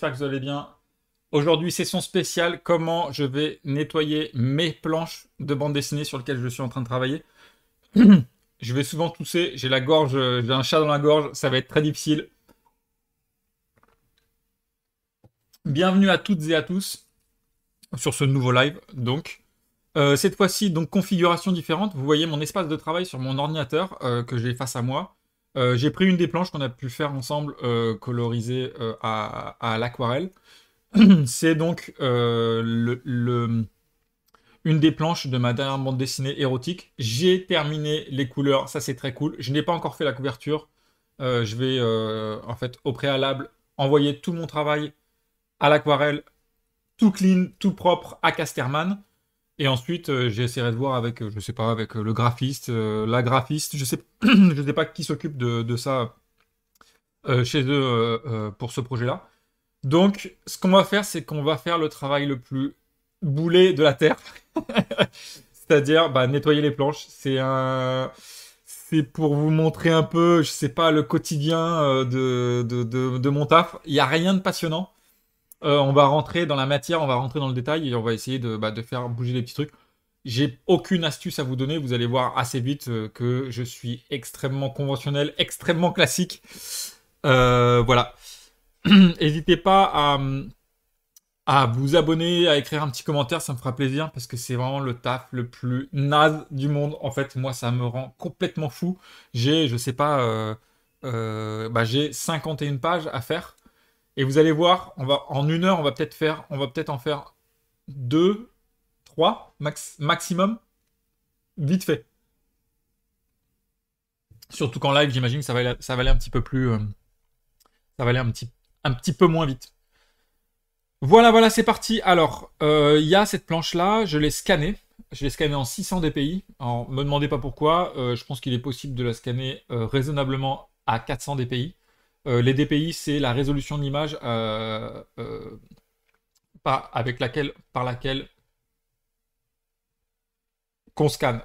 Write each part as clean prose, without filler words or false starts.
j'espère que vous allez bien. Aujourd'hui, session spéciale, comment je vais nettoyer mes planches de bande dessinée sur lesquelles je suis en train de travailler. Je vais souvent tousser, j'ai la gorge, j'ai un chat dans la gorge, ça va être très difficile. Bienvenue à toutes et à tous sur ce nouveau live. Donc, cette fois-ci, donc configuration différente. Vous voyez mon espace de travail sur mon ordinateur que j'ai face à moi. J'ai pris une des planches qu'on a pu faire ensemble, colorisée à l'aquarelle. C'est donc une des planches de ma dernière bande dessinée érotique. J'ai terminé les couleurs, ça c'est très cool. Je n'ai pas encore fait la couverture. Je vais en fait au préalable envoyer tout mon travail à l'aquarelle, tout clean, tout propre à Casterman. Et ensuite, j'essaierai de voir avec, je sais pas, avec le graphiste, la graphiste, je sais, je sais pas qui s'occupe de ça chez eux pour ce projet-là. Donc, ce qu'on va faire, c'est qu'on va faire le travail le plus boulet de la Terre. C'est-à-dire, bah, nettoyer les planches. C'est pour vous montrer un peu, je sais pas, le quotidien de mon taf. Il n'y a rien de passionnant. On va rentrer dans la matière, on va rentrer dans le détail et on va essayer de faire bouger les petits trucs. J'ai aucune astuce à vous donner. Vous allez voir assez vite que je suis extrêmement conventionnel, extrêmement classique. Voilà. N'hésitez pas à vous abonner, à écrire un petit commentaire, ça me fera plaisir parce que c'est vraiment le taf le plus naze du monde. En fait, moi, ça me rend complètement fou. J'ai, je sais pas, j'ai 51 pages à faire. Et vous allez voir, en une heure, on va peut-être en faire deux, trois, maximum, vite fait. Surtout qu'en live, j'imagine que ça va aller un petit peu plus, ça va aller un petit peu moins vite. Voilà, voilà, c'est parti. Alors, il y a cette planche-là, je l'ai scannée. Je l'ai scannée en 600 dpi. Alors, me demandez pas pourquoi. Je pense qu'il est possible de la scanner raisonnablement à 400 dpi. Les dpi, c'est la résolution de l'image par laquelle qu'on scanne.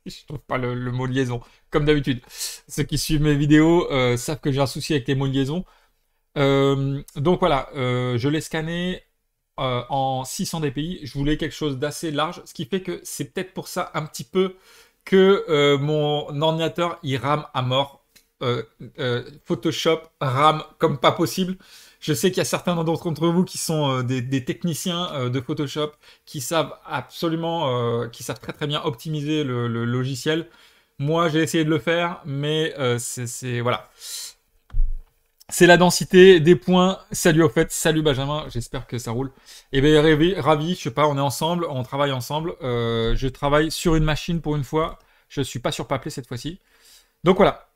Je trouve pas le mot liaison, comme d'habitude. Ceux qui suivent mes vidéos savent que j'ai un souci avec les mots liaison. Donc voilà, je l'ai scanné en 600 dpi. Je voulais quelque chose d'assez large, ce qui fait que c'est peut-être pour ça un petit peu que mon ordinateur il rame à mort. Photoshop rame comme pas possible. Je sais qu'il y a certains d'entre vous qui sont des techniciens de Photoshop qui savent absolument, qui savent très très bien optimiser le logiciel. Moi, j'ai essayé de le faire, mais voilà. C'est la densité des points. Salut au fait, salut Benjamin, j'espère que ça roule. Et bien ravi, je sais pas, on est ensemble, on travaille ensemble. Je travaille sur une machine pour une fois. Je suis pas sur papier cette fois-ci. Donc voilà.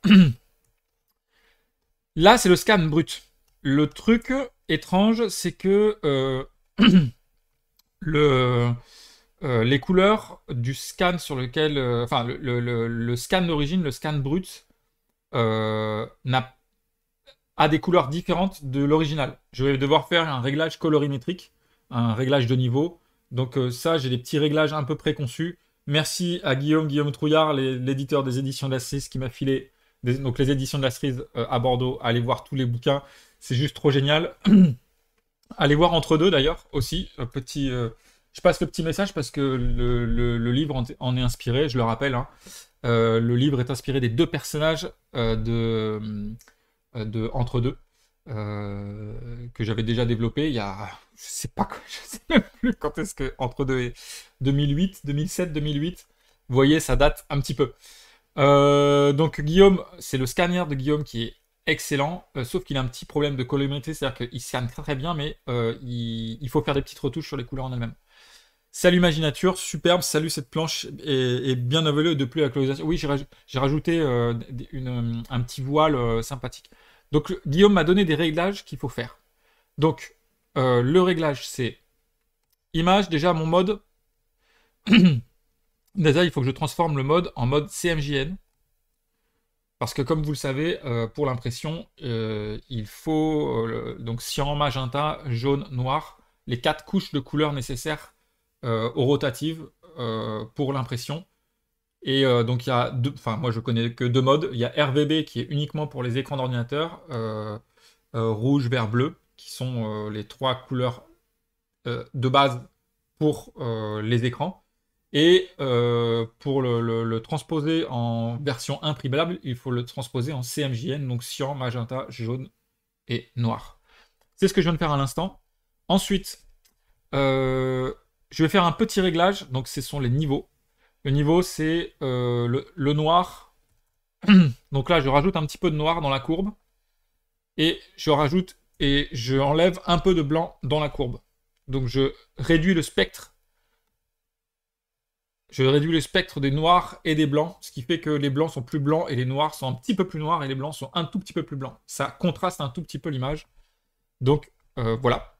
Là, c'est le scan brut. Le truc étrange, c'est que les couleurs du scan sur lequel, enfin le scan d'origine, le scan brut, n'a a des couleurs différentes de l'original. Je vais devoir faire un réglage colorimétrique, un réglage de niveau. Donc ça, j'ai des petits réglages un peu préconçus. Merci à Guillaume Trouillard, l'éditeur des éditions de la Cerise, qui m'a filé donc les éditions de la Cerise à Bordeaux. Allez voir tous les bouquins, c'est juste trop génial. Allez voir Entre deux d'ailleurs aussi. Je passe le petit message parce que le livre en est inspiré, je le rappelle. Hein. Le livre est inspiré des deux personnages de Entre deux que j'avais déjà développé il y a je sais pas je sais même plus quand est-ce que Entre deux est 2008 2007 2008 vous voyez ça date un petit peu donc Guillaume c'est le scanner de Guillaume qui est excellent sauf qu'il a un petit problème de colorimétrie, c'est-à-dire qu'il scanne très très bien mais il faut faire des petites retouches sur les couleurs en elles-mêmes. Salut Maginature, superbe, salut cette planche est bien avalée depuis la colorisation. Oui, j'ai rajouté un petit voile sympathique. Donc Guillaume m'a donné des réglages qu'il faut faire. Donc le réglage c'est image, déjà mon mode. Déjà il faut que je transforme le mode en mode CMJN. Parce que comme vous le savez, pour l'impression, il faut donc cyan, magenta, jaune, noir, les 4 couches de couleurs nécessaires aux rotatives pour l'impression. Et donc il y a deux, enfin moi je connais que deux modes. Il y a RVB qui est uniquement pour les écrans d'ordinateur, rouge, vert, bleu. qui sont les 3 couleurs de base pour les écrans. Et pour le transposer en version imprimable, il faut le transposer en CMJN, donc cyan, magenta, jaune et noir. C'est ce que je viens de faire à l'instant. Ensuite, je vais faire un petit réglage, donc ce sont les niveaux. Le niveau, c'est le noir. Donc là, je rajoute un petit peu de noir dans la courbe. Et je rajoute et je enlève un peu de blanc dans la courbe. Donc je réduis le spectre. Je réduis le spectre des noirs et des blancs, ce qui fait que les blancs sont plus blancs et les noirs sont un petit peu plus noirs et les blancs sont un tout petit peu plus blancs. Ça contraste un tout petit peu l'image. Donc voilà.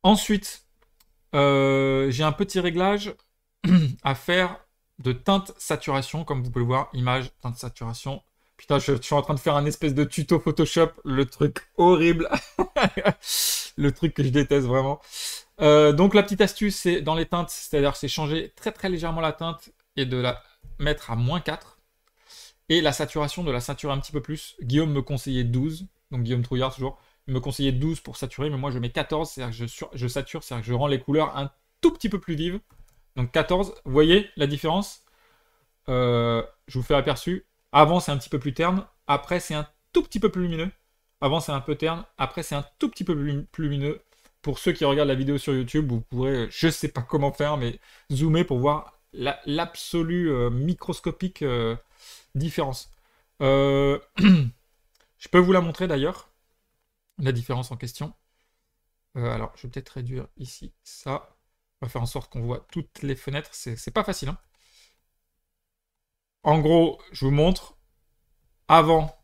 Ensuite, j'ai un petit réglage à faire de teinte saturation, comme vous pouvez le voir, image, teinte saturation. Putain, je suis en train de faire un espèce de tuto Photoshop, le truc horrible. Le truc que je déteste vraiment. Donc la petite astuce, c'est dans les teintes, c'est-à-dire c'est changer très très légèrement la teinte et de la mettre à -4. Et la saturation, de la saturer un petit peu plus. Guillaume me conseillait 12, donc Guillaume Trouillard toujours, il me conseillait 12 pour saturer, mais moi je mets 14, c'est-à-dire que je sature, c'est-à-dire que je rends les couleurs un tout petit peu plus vives. Donc 14, vous voyez la différence? Je vous fais aperçu. Avant c'est un petit peu plus terne, après c'est un tout petit peu plus lumineux. Avant c'est un peu terne, après c'est un tout petit peu plus lumineux. Pour ceux qui regardent la vidéo sur YouTube, vous pourrez, je sais pas comment faire, mais zoomer pour voir l'absolue microscopique différence. Je peux vous la montrer d'ailleurs, la différence en question. Alors je vais peut-être réduire ici ça. On va faire en sorte qu'on voit toutes les fenêtres. C'est pas facile, hein. En gros, je vous montre. Avant,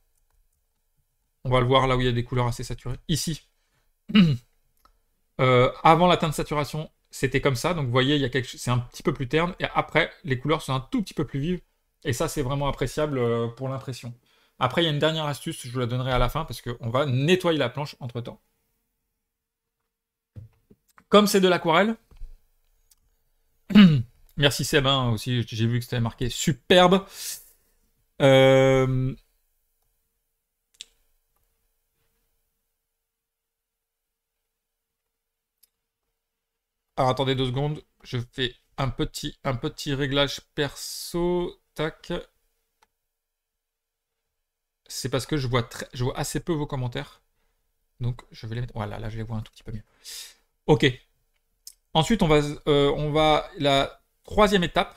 on va le voir là où il y a des couleurs assez saturées. Ici, avant la teinte de saturation, c'était comme ça. Donc vous voyez, il y a c'est un petit peu plus terne. Et après, les couleurs sont un tout petit peu plus vives. Et ça, c'est vraiment appréciable pour l'impression. Après, il y a une dernière astuce, je vous la donnerai à la fin, parce qu'on va nettoyer la planche entre-temps. Comme c'est de l'aquarelle, merci Seb, hein, aussi, j'ai vu que c'était marqué superbe. Alors attendez 2 secondes, je fais un petit réglage perso. Tac. C'est parce que je vois assez peu vos commentaires. Donc je vais les mettre. Voilà, là je les vois un tout petit peu mieux. Ok. Ensuite, on va la troisième étape.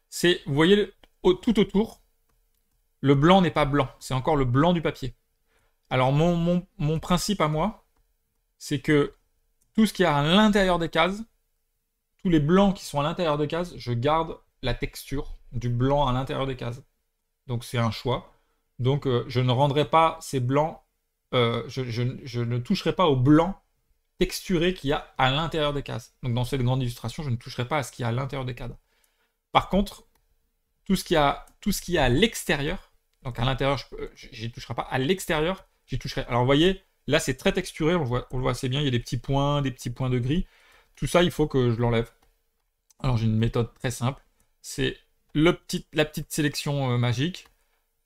C'est, vous voyez, tout autour, le blanc n'est pas blanc. C'est encore le blanc du papier. Alors, mon principe à moi, c'est que tout ce qui est à l'intérieur des cases, tous les blancs qui sont à l'intérieur des cases, je garde la texture du blanc à l'intérieur des cases. Donc, c'est un choix. Donc, je ne rendrai pas ces blancs, je ne toucherai pas au blanc texturé qu'il y a à l'intérieur des cases. Donc, dans cette grande illustration, je ne toucherai pas à ce qu'il y a à l'intérieur des cadres. Par contre, tout ce qui est à l'extérieur, donc à l'intérieur, j'y toucherai pas. À l'extérieur, j'y toucherai. Alors vous voyez, là c'est très texturé, on le voit assez bien, il y a des petits points de gris. Tout ça, il faut que je l'enlève. Alors j'ai une méthode très simple, c'est la petite sélection magique.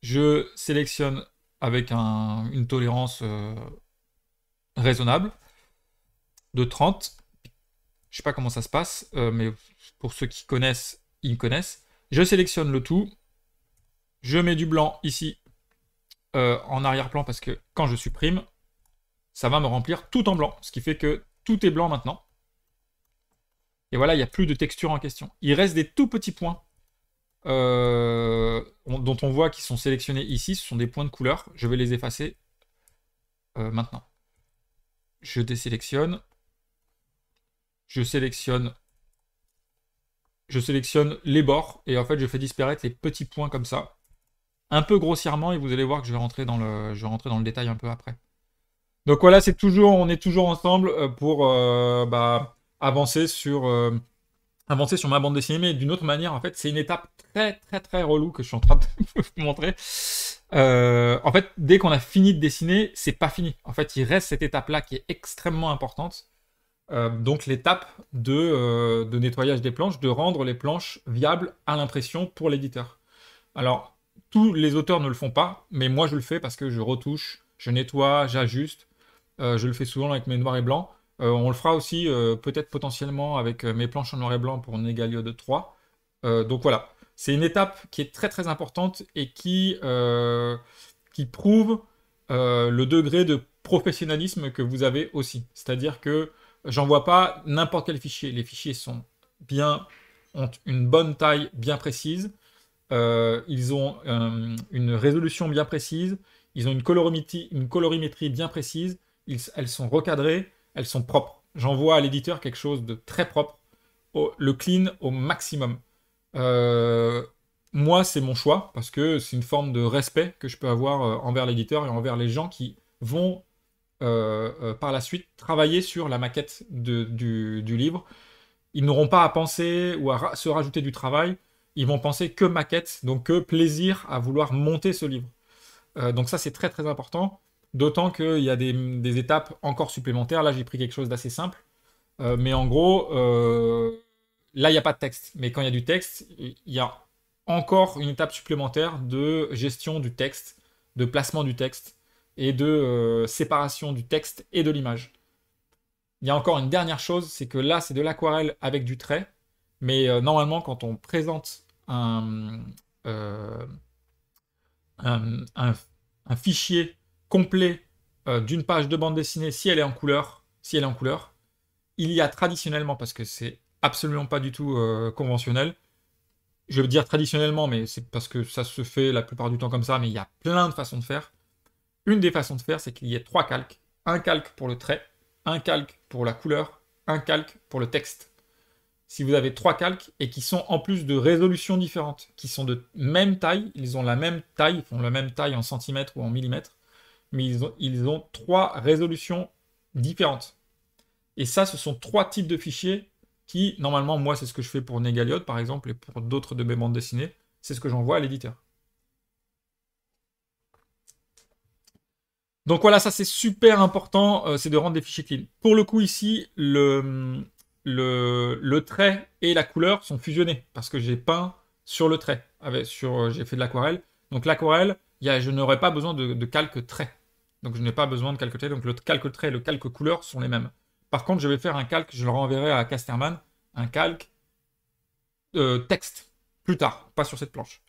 Je sélectionne avec une tolérance raisonnable de 30. Je sais pas comment ça se passe, mais pour ceux qui connaissent, ils connaissent. Je sélectionne le tout. Je mets du blanc ici en arrière-plan parce que quand je supprime, ça va me remplir tout en blanc. Ce qui fait que tout est blanc maintenant. Et voilà, il n'y a plus de texture en question. Il reste des tout petits points dont on voit qu'ils sont sélectionnés ici. Ce sont des points de couleur. Je vais les effacer maintenant. Je désélectionne. Je sélectionne les bords et en fait je fais disparaître les petits points comme ça, un peu grossièrement, et vous allez voir que je vais rentrer dans le détail un peu après. Donc voilà, on est toujours ensemble pour avancer sur ma bande dessinée, mais d'une autre manière. En fait, c'est une étape très très très relou que je suis en train de vous montrer. En fait, dès qu'on a fini de dessiner, c'est pas fini. En fait, il reste cette étape-là qui est extrêmement importante. Donc l'étape de nettoyage des planches, de rendre les planches viables à l'impression pour l'éditeur. Alors, tous les auteurs ne le font pas, mais moi je le fais parce que je retouche, je nettoie, j'ajuste. Je le fais souvent avec mes noirs et blancs. On le fera aussi peut-être potentiellement avec mes planches en noir et blanc pour Négalio de 3. Donc voilà, c'est une étape qui est très très importante et qui prouve le degré de professionnalisme que vous avez aussi. C'est-à-dire que j'envoie pas n'importe quel fichier. Les fichiers ont une bonne taille bien précise. Ils ont une résolution bien précise. Ils ont une colorimétrie bien précise. Elles sont recadrées. Elles sont propres. J'envoie à l'éditeur quelque chose de très propre. Le clean au maximum. Euh, Moi, c'est mon choix parce que c'est une forme de respect que je peux avoir envers l'éditeur et envers les gens qui vont par la suite travailler sur la maquette du livre. Ils n'auront pas à penser ou à se rajouter du travail. Ils vont penser que maquette, donc que plaisir à vouloir monter ce livre. Donc ça, c'est très très important. D'autant qu'il y a des étapes encore supplémentaires. Là, j'ai pris quelque chose d'assez simple. Mais en gros, là, il n'y a pas de texte. Mais quand il y a du texte, il y a encore une étape supplémentaire de gestion du texte, de placement du texte et de séparation du texte et de l'image. Il y a encore une dernière chose, c'est que là, c'est de l'aquarelle avec du trait. Mais normalement, quand on présente euh, un, un- un fichier complet d'une page de bande dessinée, si elle est en couleur, il y a traditionnellement, parce que c'est absolument pas du tout conventionnel, je veux dire traditionnellement, mais c'est parce que ça se fait la plupart du temps comme ça, mais il y a plein de façons de faire. Une des façons de faire, c'est qu'il y ait trois calques. Un calque pour le trait, un calque pour la couleur, un calque pour le texte. Si vous avez trois calques et qui sont en plus de résolutions différentes, qui sont de même taille, ils ont la même taille, ils font la même taille en centimètres ou en millimètres, mais ils ont trois résolutions différentes. Et ça, ce sont trois types de fichiers qui, normalement, moi, c'est ce que je fais pour Négaliot, par exemple, et pour d'autres de mes bandes dessinées, c'est ce que j'envoie à l'éditeur. Donc voilà, ça c'est super important, c'est de rendre des fichiers clean. Pour le coup ici, le trait et la couleur sont fusionnés parce que j'ai peint sur le trait, j'ai fait de l'aquarelle. Donc l'aquarelle, je n'aurai pas besoin de calque trait. Donc je n'ai pas besoin de calque trait, donc le calque trait et le calque couleur sont les mêmes. Par contre, je vais faire un calque, je le renverrai à Casterman, un calque texte, plus tard, pas sur cette planche.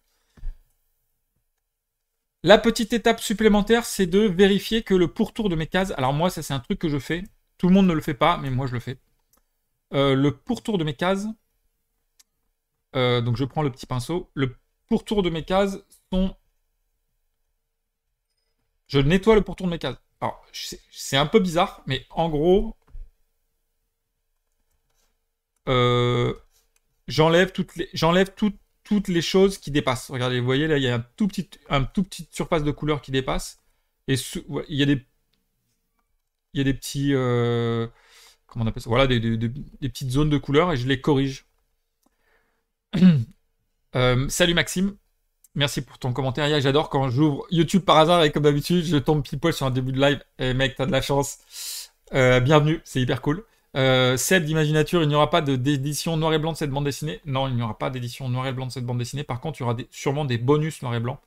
La petite étape supplémentaire, c'est de vérifier que le pourtour de mes cases. Alors moi, ça c'est un truc que je fais. Tout le monde ne le fait pas, mais moi je le fais. Le pourtour de mes cases. Donc je prends le petit pinceau. Le pourtour de mes cases sont. Je nettoie le pourtour de mes cases. Alors c'est un peu bizarre, mais en gros, euh, j'enlève toutes les choses qui dépassent. Regardez, vous voyez là, il y a un tout petite surface de couleur qui dépasse. Et ouais, il y a des petits, comment on appelle ça? Voilà, des petites zones de couleur et je les corrige. Salut Maxime, merci pour ton commentaire. J'adore quand j'ouvre YouTube par hasard et comme d'habitude, je tombe pile poil sur un début de live. Et mec, t'as de la chance. Bienvenue, c'est hyper cool. Seb d'Imaginature, il n'y aura pas d'édition noir et blanc de cette bande dessinée. Non, il n'y aura pas d'édition noir et blanc de cette bande dessinée. Par contre, il y aura sûrement des bonus noir et blanc.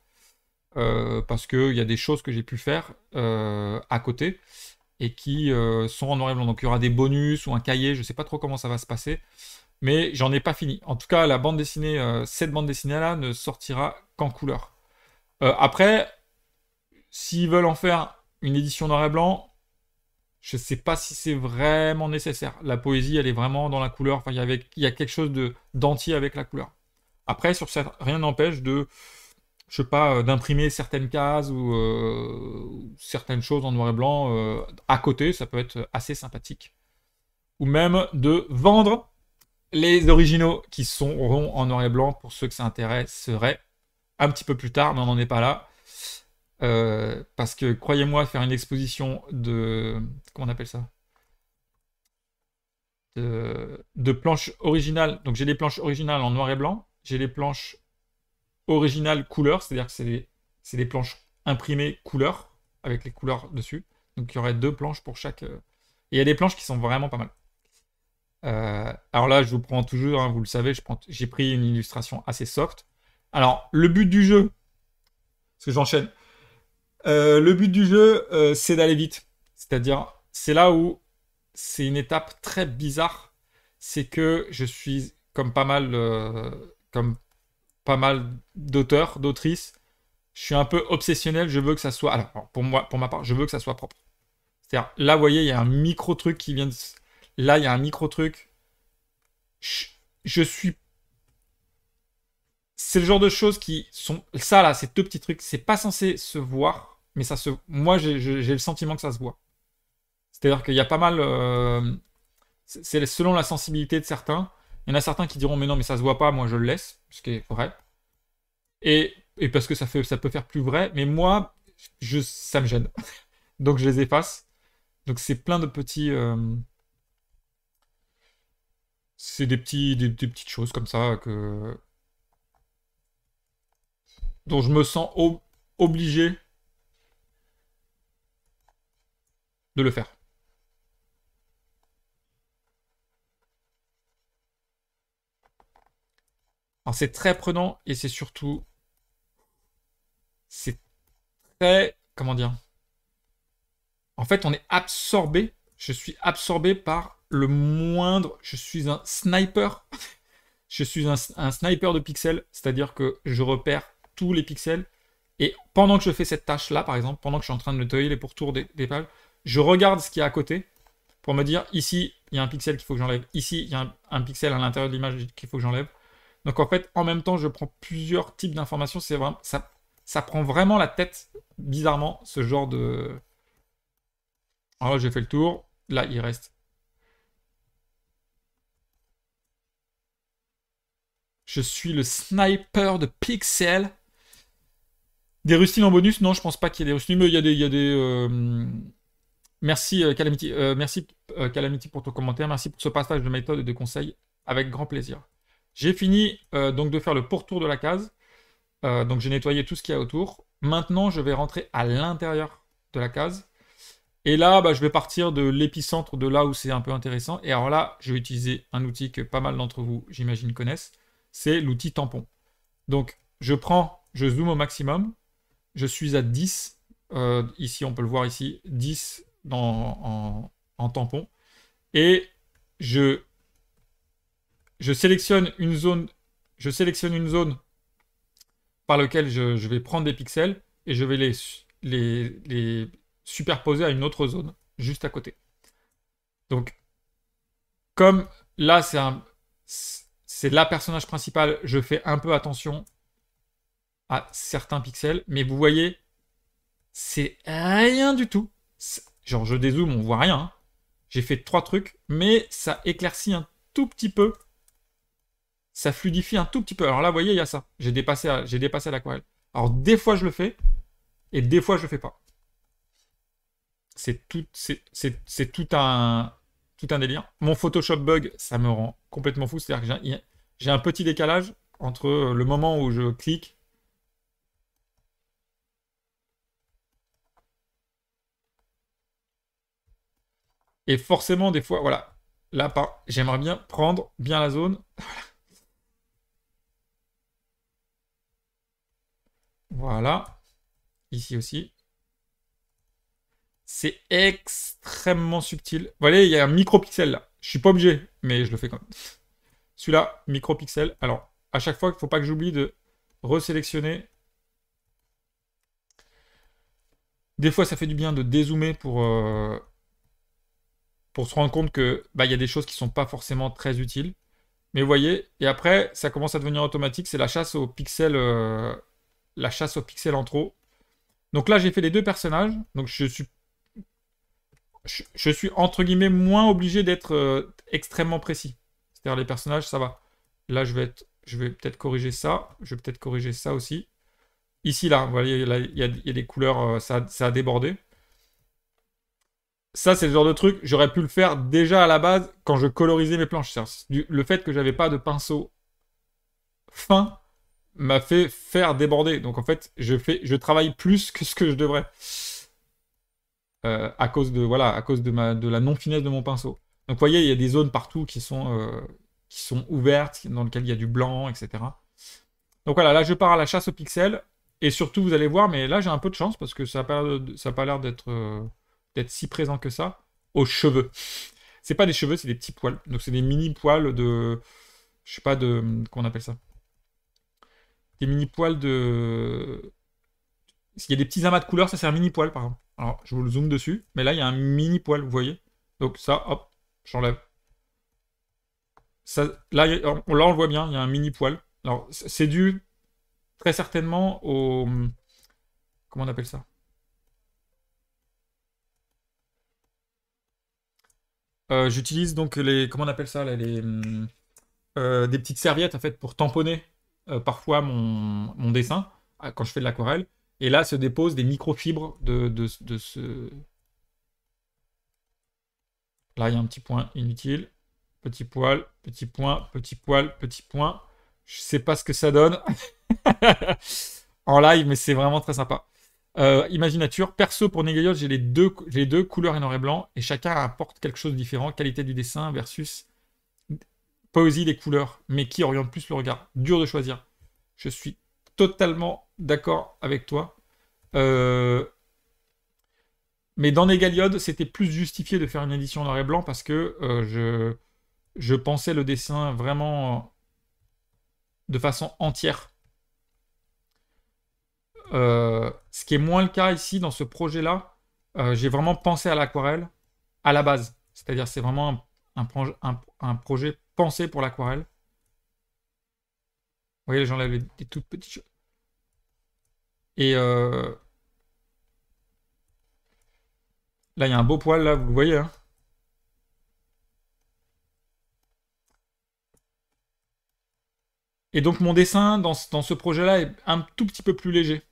Parce qu'il y a des choses que j'ai pu faire à côté et qui sont en noir et blanc. Donc il y aura des bonus ou un cahier, je sais pas trop comment ça va se passer, mais j'en ai pas fini. En tout cas, la bande dessinée, cette bande dessinée-là ne sortira qu'en couleur. Après, s'ils veulent en faire une édition noir et blanc, je sais pas si c'est vraiment nécessaire. La poésie, elle est vraiment dans la couleur. Enfin, il y a quelque chose d'entier avec la couleur. Après, sur ça, rien n'empêche je sais pas, d'imprimer certaines cases ou certaines choses en noir et blanc à côté, ça peut être assez sympathique. Ou même de vendre les originaux qui seront en noir et blanc pour ceux que ça intéresserait un petit peu plus tard, mais on n'en est pas là. Parce que croyez-moi, faire une exposition comment on appelle ça? De planches originales. Donc j'ai des planches originales en noir et blanc, j'ai des planches originales couleur, c'est-à-dire que c'est des planches imprimées couleur, avec les couleurs dessus. Donc il y aurait deux planches pour chaque. Et il y a des planches qui sont vraiment pas mal. Alors là, je vous prends toujours, hein, vous le savez, j'ai pris une illustration assez soft. Alors, le but du jeu, parce que j'enchaîne, Le but du jeu, c'est d'aller vite. C'est-à-dire, c'est là où c'est une étape très bizarre. C'est que je suis comme pas mal d'auteurs, d'autrices. Je suis un peu obsessionnel. Je veux que ça soit. Alors, pour moi, pour ma part, je veux que ça soit propre. C'est-à-dire, là, vous voyez, il y a un micro truc qui vient de. Là, il y a un micro truc. Je, je suis. C'est le genre de choses qui sont. Ça, là, ces deux petits trucs, c'est pas censé se voir. Mais ça se. Moi, j'ai le sentiment que ça se voit. C'est-à-dire qu'il y a pas mal. C'est selon la sensibilité de certains. Il y en a certains qui diront, mais non, mais ça se voit pas, moi je le laisse, ce qui est vrai. Et parce que ça peut faire plus vrai. Mais moi, ça me gêne. Donc je les efface. Donc c'est plein de petits. C'est des petites choses comme ça dont je me sens obligé de le faire. Alors c'est très prenant et c'est surtout. C'est très. Comment dire? En fait, on est absorbé. Je suis absorbé par le moindre. Je suis un sniper. Je suis un sniper de pixels. C'est-à-dire que je repère tous les pixels. Et pendant que je fais cette tâche-là, par exemple, pendant que je suis en train de nettoyer les pourtours des pages, je regarde ce qu'il y a à côté pour me dire ici, il y a un pixel qu'il faut que j'enlève. Ici, il y a un pixel à l'intérieur de l'image qu'il faut que j'enlève. Donc en fait, en même temps, je prends plusieurs types d'informations. C'est vraiment ça prend vraiment la tête, bizarrement, ce genre de. Alors là, j'ai fait le tour. Là, il reste. Je suis le sniper de pixels. Des rustines en bonus? Non, je pense pas qu'il y ait des rustines, mais merci Calamity, Calamity pour ton commentaire. Merci pour ce passage de méthode et de conseils. Avec grand plaisir. J'ai fini donc de faire le pourtour de la case. Donc j'ai nettoyé tout ce qu'il y a autour. Maintenant, je vais rentrer à l'intérieur de la case. Et là, bah, je vais partir de l'épicentre de là où c'est un peu intéressant. Et alors là, je vais utiliser un outil que pas mal d'entre vous, j'imagine, connaissent. C'est l'outil tampon. Donc, je zoome au maximum. Je suis à 10. Ici, on peut le voir ici, 10 en tampon. Et je, je sélectionne une zone. Je sélectionne une zone par laquelle je vais prendre des pixels et je vais les superposer à une autre zone juste à côté. Donc, comme là, c'est la personnage principal, je fais un peu attention à certains pixels, mais vous voyez, c'est rien du tout. Genre, je dézoome, on voit rien. Hein. J'ai fait 3 trucs, mais ça éclaircit un tout petit peu. Ça fluidifie un tout petit peu. Alors là, vous voyez, il y a ça. J'ai dépassé l'aquarelle. Alors, des fois, je le fais, et des fois, je le fais pas. C'est tout un délire. Mon Photoshop bug, ça me rend complètement fou. C'est-à-dire que j'ai un petit décalage entre le moment où je clique. Et forcément, des fois, voilà. Là, j'aimerais bien prendre bien la zone. Voilà. Ici aussi. C'est extrêmement subtil. Vous voyez, il y a un micropixel là. Je suis pas obligé, mais je le fais quand même. Celui-là, micropixel. Alors, à chaque fois, il ne faut pas que j'oublie de resélectionner. Des fois, ça fait du bien de dézoomer pour se rendre compte que bah, y a des choses qui sont pas forcément très utiles. Mais vous voyez, et après, ça commence à devenir automatique. C'est la chasse aux pixels en trop. Donc là, j'ai fait les deux personnages. Donc je suis entre guillemets moins obligé d'être extrêmement précis. C'est-à-dire les personnages, ça va. Là, je vais peut-être corriger ça. Je vais peut-être corriger ça aussi. Ici, là, vous voyez, là, il y a des couleurs, ça a débordé. Ça, c'est le genre de truc, j'aurais pu le faire déjà à la base quand je colorisais mes planches. Le fait que j'avais pas de pinceau fin m'a fait faire déborder. Donc en fait, je travaille plus que ce que je devrais. À cause de, voilà, à cause de la non-finesse de mon pinceau. Donc vous voyez, il y a des zones partout qui sont ouvertes, dans lesquelles il y a du blanc, etc. Donc voilà, là je pars à la chasse aux pixels. Et surtout, vous allez voir, mais là j'ai un peu de chance parce que ça a pas l'air d'être si présent que ça, aux cheveux. C'est pas des cheveux, c'est des petits poils. Donc c'est des mini poils de, je sais pas de, comment on appelle ça? Des mini poils de, il y a des petits amas de couleurs, ça c'est un mini poil par exemple. Alors je vous le zoome dessus, mais là il y a un mini poil, vous voyez? Donc ça, hop, j'enlève. Ça, là, là on le voit bien, il y a un mini poil. Alors c'est dû très certainement au, comment on appelle ça? J'utilise donc les, comment on appelle ça là, des petites serviettes en fait pour tamponner parfois mon dessin quand je fais de l'aquarelle. Et là se déposent des microfibres de ce. Là il y a un petit point inutile, petit poil, petit point, petit poil, petit point. Je sais pas ce que ça donne en live, mais c'est vraiment très sympa. Imaginature, perso pour Negayote, j'ai les deux couleurs et noir et blanc, et chacun apporte quelque chose de différent. Qualité du dessin versus poésie des couleurs, mais qui oriente plus le regard. Dur de choisir. Je suis totalement d'accord avec toi. Euh, mais dans Négaliode, c'était plus justifié de faire une édition noir et blanc parce que je pensais le dessin vraiment de façon entière. Ce qui est moins le cas ici dans ce projet-là. J'ai vraiment pensé à l'aquarelle à la base. C'est-à-dire c'est vraiment un projet pensé pour l'aquarelle. Vous voyez, j'enlève les toutes petites choses. Et là, il y a un beau poil, là, vous le voyez. Hein. Et donc mon dessin dans ce projet-là est un tout petit peu plus léger.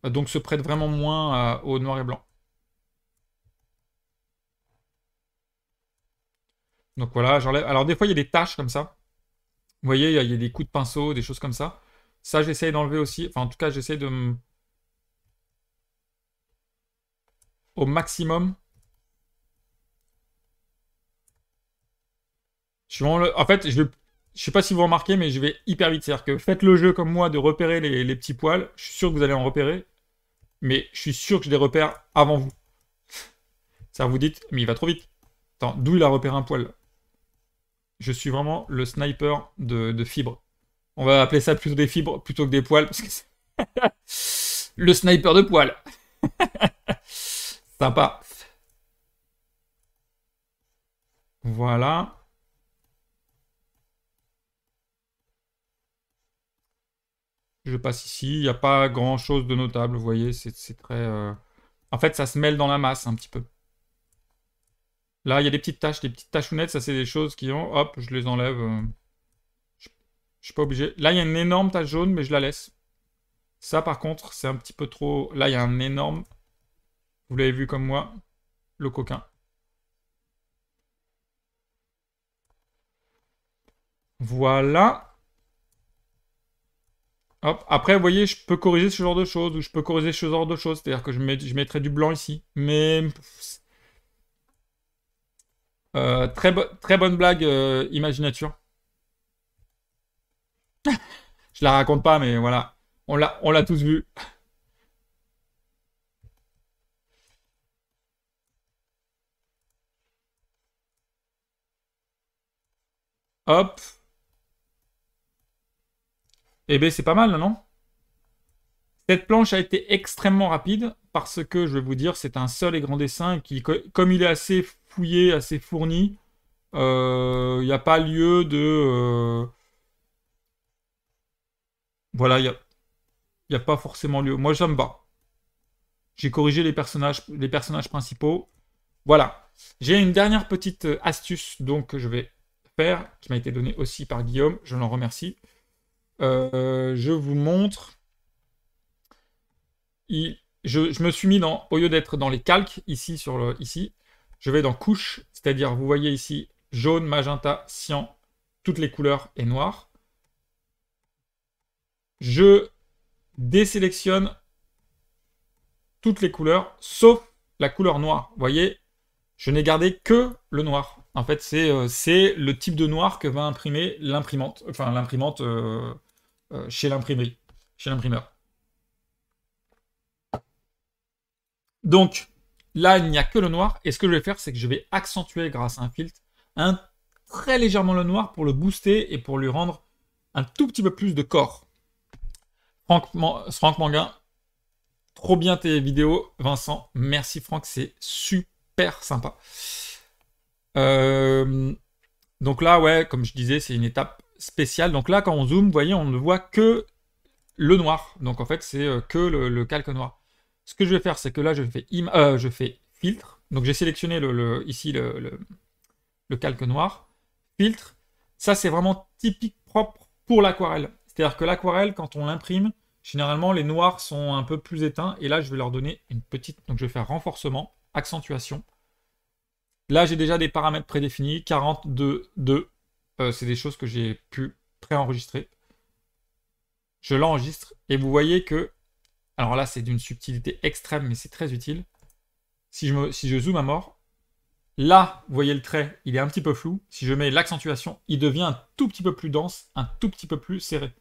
Donc se prête vraiment moins au noir et blanc. Donc voilà, j'enlève. Alors des fois il y a des taches comme ça. Vous voyez, il y a des coups de pinceau, des choses comme ça. Ça j'essaye d'enlever aussi. Enfin en tout cas j'essaye au maximum. En fait, je sais pas si vous remarquez, mais je vais hyper vite. C'est-à-dire que faites le jeu comme moi de repérer les petits poils. Je suis sûr que vous allez en repérer. Mais je suis sûr que je les repère avant vous. Ça vous dites, mais il va trop vite. Attends, d'où il a repéré un poil? Je suis vraiment le sniper de fibres. On va appeler ça plutôt des fibres plutôt que des poils, parce que c'est le sniper de poils. Sympa. Voilà. Je passe ici. Il n'y a pas grand-chose de notable, vous voyez. C'est très... En fait, ça se mêle dans la masse un petit peu. Là, il y a des petites tachounettes. Ça, c'est des choses qui ont... Hop, je les enlève. Je suis pas obligé. Là, il y a une énorme tache jaune, mais je la laisse. Ça, par contre, c'est un petit peu trop... Là, il y a un énorme... Vous l'avez vu comme moi, le coquin. Voilà. Hop. Après, vous voyez, je peux corriger ce genre de choses, ou je peux corriger ce genre de choses. C'est-à-dire que je mettrai du blanc ici. Mais... très bonne blague, Imaginature. Je la raconte pas, mais voilà. On l'a tous vu. Hop. Eh ben, c'est pas mal, non? Cette planche a été extrêmement rapide parce que, je vais vous dire, c'est un seul et grand dessin qui, comme il est assez fouillé, assez fourni, il n'y a pas lieu de... voilà, il y a pas forcément lieu. Moi, j'aime pas. J'ai corrigé les personnages principaux. Voilà. J'ai une dernière petite astuce donc que je vais faire, qui m'a été donnée aussi par Guillaume. Je l'en remercie. Je vous montre. Je me suis mis dans, au lieu d'être dans les calques ici ici, je vais dans couche, c'est-à-dire vous voyez ici jaune, magenta, cyan, toutes les couleurs et noir. Je désélectionne toutes les couleurs sauf la couleur noire. Vous voyez, je n'ai gardé que le noir. En fait, c'est le type de noir que va imprimer l'imprimante, enfin l'imprimante chez l'imprimerie, chez l'imprimeur. Donc, là, il n'y a que le noir. Et ce que je vais faire, c'est que je vais accentuer grâce à un filtre très légèrement le noir pour le booster et pour lui rendre un tout petit peu plus de corps. Franck Manguin, trop bien tes vidéos, Vincent. Merci Franck, c'est super sympa. Donc là, ouais, comme je disais, c'est une étape spéciale. Donc là, quand on zoome, vous voyez, on ne voit que le noir. Donc en fait, c'est que le calque noir. Ce que je vais faire, c'est que là, je fais filtre. Donc j'ai sélectionné ici le calque noir. Filtre. Ça, c'est vraiment typique propre pour l'aquarelle. C'est-à-dire que l'aquarelle, quand on l'imprime, généralement, les noirs sont un peu plus éteints. Et là, je vais leur donner une petite... Donc je vais faire renforcement, accentuation. Là, j'ai déjà des paramètres prédéfinis. 42, 2. C'est des choses que j'ai pu préenregistrer. Je l'enregistre. Et vous voyez que... Alors là, c'est d'une subtilité extrême, mais c'est très utile. Si je zoome à mort, là, vous voyez le trait, il est un petit peu flou. Si je mets l'accentuation, il devient un tout petit peu plus dense, un tout petit peu plus serré.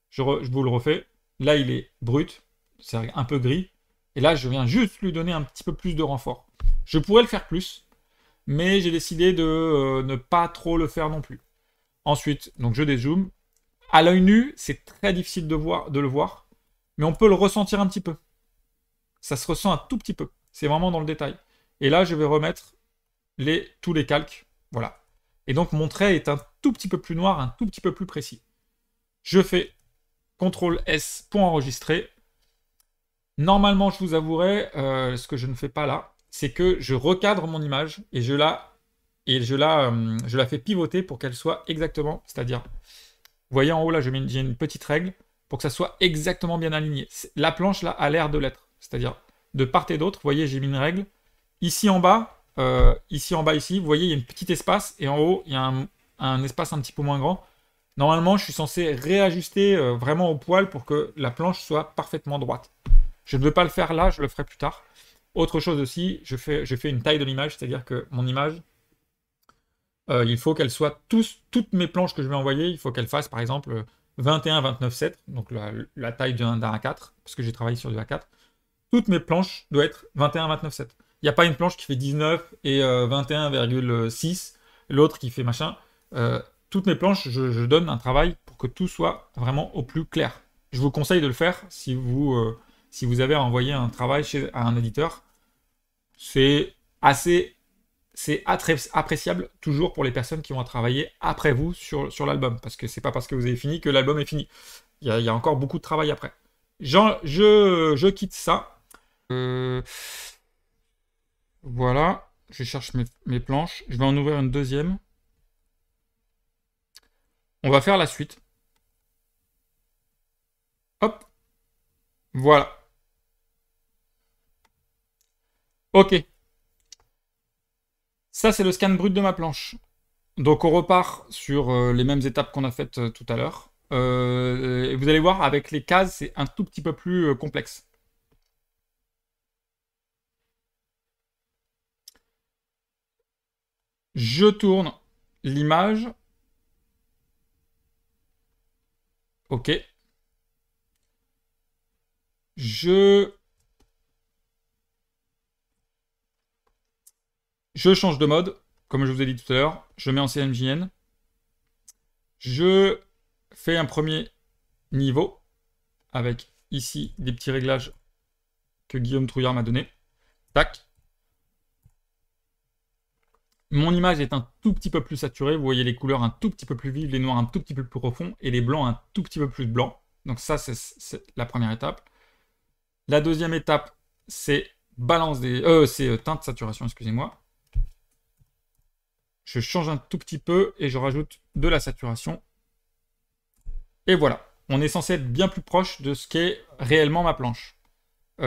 Je vous le refais. Là, il est brut, c'est un peu gris. Et là, je viens juste lui donner un petit peu plus de renfort. Je pourrais le faire plus, mais j'ai décidé de ne pas trop le faire non plus. Ensuite, donc je dézoome. À l'œil nu, c'est très difficile de le voir, mais on peut le ressentir un petit peu. Ça se ressent un tout petit peu. C'est vraiment dans le détail. Et là, je vais remettre tous les calques. Voilà. Et donc, mon trait est un tout petit peu plus noir, un tout petit peu plus précis. Je fais CTRL S pour enregistrer. Normalement, je vous avouerai, ce que je ne fais pas là, c'est que je recadre mon image et je la fais pivoter pour qu'elle soit exactement, c'est-à-dire, vous voyez en haut là, j'ai une petite règle pour que ça soit exactement bien aligné. La planche là a l'air de l'être, c'est-à-dire de part et d'autre, vous voyez, j'ai mis une règle. Ici en bas, ici, vous voyez, il y a un petit espace et en haut, il y a un espace un petit peu moins grand. Normalement, je suis censé réajuster vraiment au poil pour que la planche soit parfaitement droite. Je ne veux pas le faire là, je le ferai plus tard. Autre chose aussi, je fais une taille de l'image, c'est-à-dire que mon image, il faut qu'elle soit toutes mes planches que je vais envoyer, il faut qu'elles fassent par exemple 21, 29, 7, donc la taille d'un A4, parce que j'ai travaillé sur du A4. Toutes mes planches doivent être 21, 29, 7. Il n'y a pas une planche qui fait 19 et 21,6, l'autre qui fait machin. Toutes mes planches, je donne un travail pour que tout soit vraiment au plus clair. Je vous conseille de le faire si vous avez à envoyer un travail à un éditeur. C'est appréciable toujours pour les personnes qui vont travailler après vous sur l'album. Parce que c'est pas parce que vous avez fini que l'album est fini. Il y a encore beaucoup de travail après. Je quitte ça. Voilà. Je cherche mes planches. Je vais en ouvrir une deuxième. On va faire la suite. Hop. Voilà. Ok. Ça, c'est le scan brut de ma planche. Donc, on repart sur les mêmes étapes qu'on a faites tout à l'heure. Et vous allez voir, avec les cases, c'est un tout petit peu plus complexe. Je tourne l'image. Ok. Je change de mode, comme je vous ai dit tout à l'heure. Je mets en CMJN. Je fais un premier niveau avec ici des petits réglages que Guillaume Trouillard m'a donné. Tac. Mon image est un tout petit peu plus saturée. Vous voyez les couleurs un tout petit peu plus vives, les noirs un tout petit peu plus profonds et les blancs un tout petit peu plus blancs. Donc ça, c'est la première étape. La deuxième étape, c'est teinte saturation, excusez-moi. Je change un tout petit peu et je rajoute de la saturation. Et voilà. On est censé être bien plus proche de ce qu'est réellement ma planche. Vous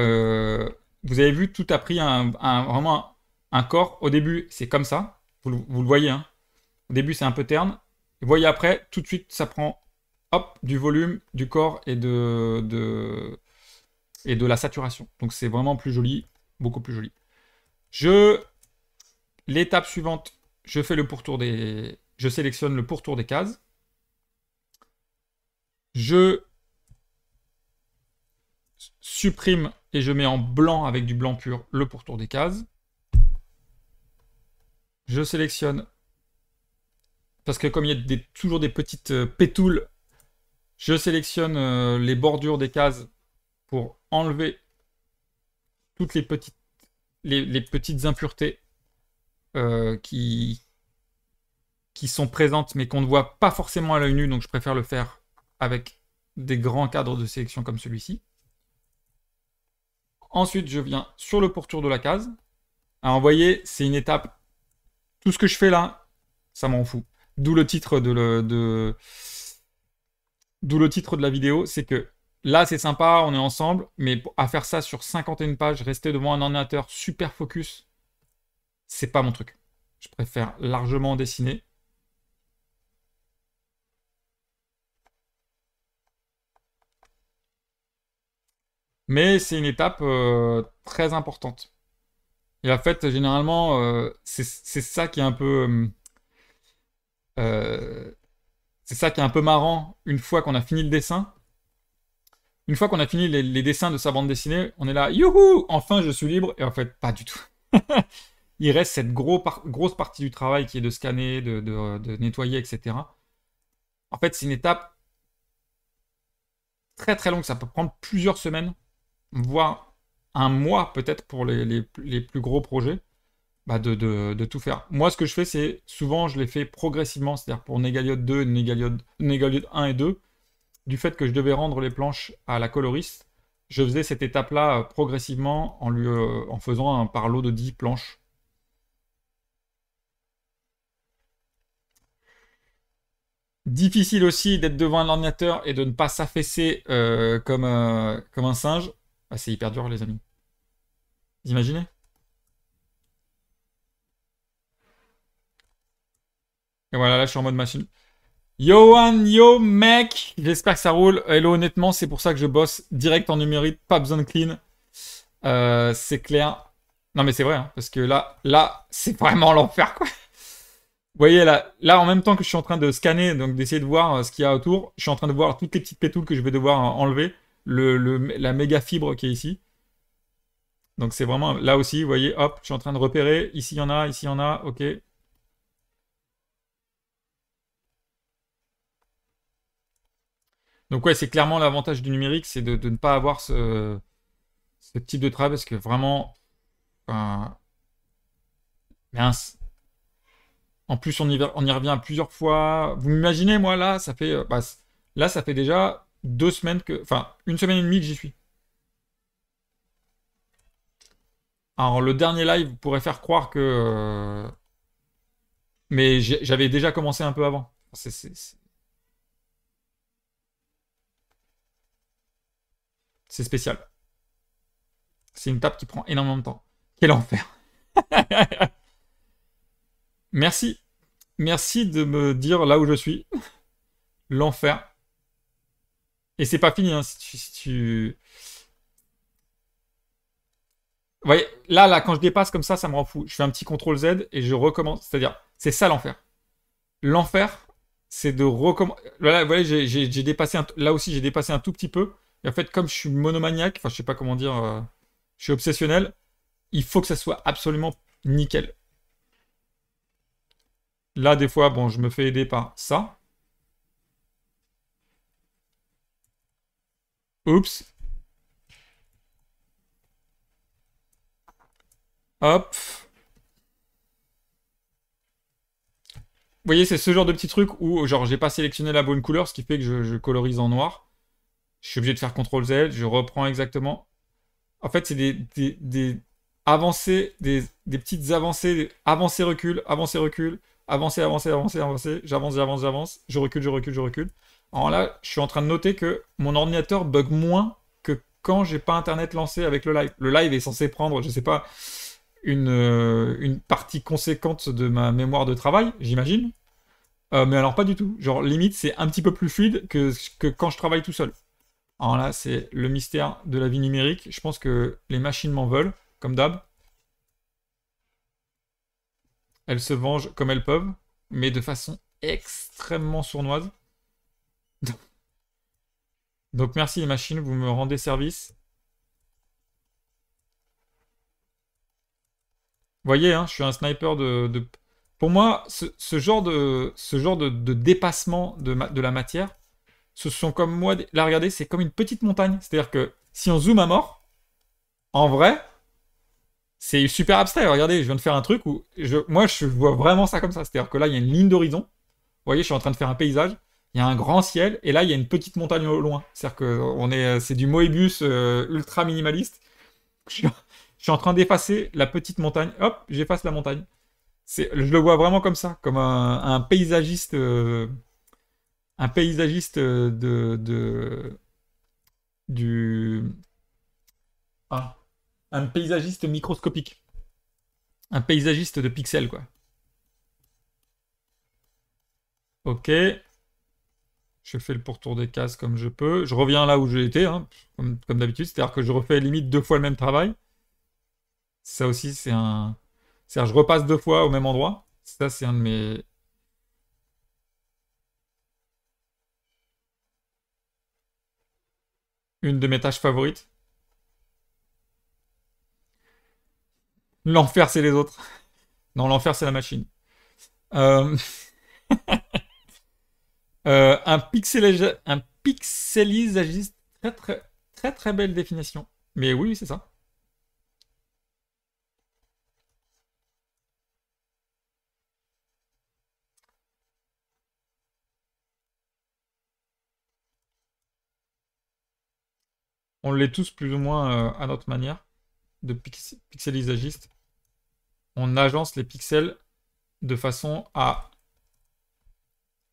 avez vu, tout a pris vraiment un corps. Au début, c'est comme ça. Vous le voyez, hein. Au début, c'est un peu terne. Vous voyez après, tout de suite, ça prend hop, du volume, du corps et de la saturation. Donc c'est vraiment plus joli, beaucoup plus joli. L'étape suivante, je sélectionne le pourtour des cases. Je supprime et je mets en blanc avec du blanc pur le pourtour des cases. Je sélectionne, parce que comme il y a toujours des petites pétoules, je sélectionne les bordures des cases pour enlever toutes les petites impuretés qui sont présentes mais qu'on ne voit pas forcément à l'œil nu, donc je préfère le faire avec des grands cadres de sélection comme celui-ci. Ensuite, je viens sur le pourtour de la case. Alors, vous voyez, c'est une étape. Tout ce que je fais là, ça m'en fout. D'où le titre d'où le titre de la vidéo, c'est que là, c'est sympa, on est ensemble, mais à faire ça sur 51 pages, rester devant un ordinateur super focus, c'est pas mon truc. Je préfère largement dessiner. Mais c'est une étape très importante. Et en fait, généralement, c'est ça qui est un peu... c'est ça qui est un peu marrant une fois qu'on a fini le dessin. Une fois qu'on a fini les dessins de sa bande dessinée, on est là, youhou, enfin je suis libre. Et en fait, pas du tout. Il reste cette grosse partie du travail qui est de scanner, de nettoyer, etc. En fait, c'est une étape très très longue. Ça peut prendre plusieurs semaines, voire un mois peut-être pour les plus gros projets, bah de tout faire. Moi, ce que je fais, c'est souvent, je les fais progressivement, c'est-à-dire pour Négaliote 2, Négaliote 1 et 2, du fait que je devais rendre les planches à la coloriste, je faisais cette étape-là progressivement en faisant un par lot de 10 planches. Difficile aussi d'être devant un ordinateur et de ne pas s'affaisser comme un singe. Ah, c'est hyper dur, les amis. Vous imaginez? Et voilà, là, je suis en mode machine. Yohan, yo mec, j'espère que ça roule. Hello, honnêtement, c'est pour ça que je bosse direct en numérique, pas besoin de clean. C'est clair. Non, mais c'est vrai, hein, parce que là, c'est vraiment l'enfer, quoi. Vous voyez, là, en même temps que je suis en train de scanner, donc d'essayer de voir ce qu'il y a autour, je suis en train de voir toutes les petites pétoules que je vais devoir enlever, la méga fibre qui est ici. Donc c'est vraiment, là aussi, vous voyez, hop, je suis en train de repérer, ici il y en a, ici il y en a, ok. Donc ouais, c'est clairement l'avantage du numérique, c'est de ne pas avoir ce type de travail, parce que vraiment, mince. En plus, on y revient plusieurs fois. Vous m'imaginez, moi, là, ça fait, là, ça fait déjà 2 semaines que, enfin, une semaine et demie que j'y suis. Alors, le dernier live pourrait faire croire que, mais j'avais déjà commencé un peu avant. C'est spécial. C'est une table qui prend énormément de temps. Quel enfer. Merci. Merci de me dire là où je suis. L'enfer. Et c'est pas fini, hein, Vous voyez, là, quand je dépasse comme ça me rend fou. Je fais un petit CTRL Z et je recommence. C'est-à-dire, c'est ça l'enfer. L'enfer, c'est de recommencer. Là, vous voyez, j'ai dépassé là aussi, j'ai dépassé un tout petit peu. Et en fait, comme je suis monomaniaque, enfin, je sais pas comment dire, je suis obsessionnel, il faut que ça soit absolument nickel. Là, des fois, bon, je me fais aider par ça. Oups. Hop. Vous voyez, c'est ce genre de petit truc où, genre, j'ai pas sélectionné la bonne couleur, ce qui fait que je colorise en noir. Je suis obligé de faire CTRL Z, je reprends exactement. En fait, c'est des avancées, des petites avancées, avancées, recul, avancées, recul, avancées, avancées, avancées, avancées, j'avance, j'avance, j'avance, je recule, je recule, je recule. Alors là, je suis en train de noter que mon ordinateur bug moins que quand j'ai pas internet lancé avec le live. Le live est censé prendre, je sais pas, une partie conséquente de ma mémoire de travail, j'imagine. Mais alors pas du tout. Genre, limite, c'est un petit peu plus fluide que quand je travaille tout seul. Alors là, c'est le mystère de la vie numérique. Je pense que les machines m'en veulent, comme d'hab. Elles se vengent comme elles peuvent, mais de façon extrêmement sournoise. Donc merci les machines, vous me rendez service. voyez, hein, je suis un sniper Pour moi, ce genre de dépassement de la matière, ce sont comme moi... Là, regardez, c'est comme une petite montagne. C'est-à-dire que si on zoome à mort, en vrai, c'est super abstrait. Regardez, je viens de faire un truc où... Moi, je vois vraiment ça comme ça. C'est-à-dire que là, il y a une ligne d'horizon. Vous voyez, je suis en train de faire un paysage. Il y a un grand ciel. Et là, il y a une petite montagne au loin. C'est-à-dire que c'est du Moebius ultra minimaliste. Je suis, je suis en train d'effacer la petite montagne. Hop, j'efface la montagne. Je le vois vraiment comme ça, comme un paysagiste, du, ah, un paysagiste microscopique, un paysagiste de pixels quoi. Ok, je fais le pourtour des cases comme je peux. Je reviens là où j'ai été, hein, comme d'habitude, c'est-à-dire que je refais limite 2 fois le même travail. Ça aussi, c'est-à-dire je repasse 2 fois au même endroit. Ça, c'est une de mes tâches favorites. L'enfer, c'est les autres. Non, l'enfer, c'est la machine. Euh, un pixelisagiste, très très très très belle définition. Mais oui, c'est ça. On l'est tous plus ou moins à notre manière de pixelisagiste. On agence les pixels de façon à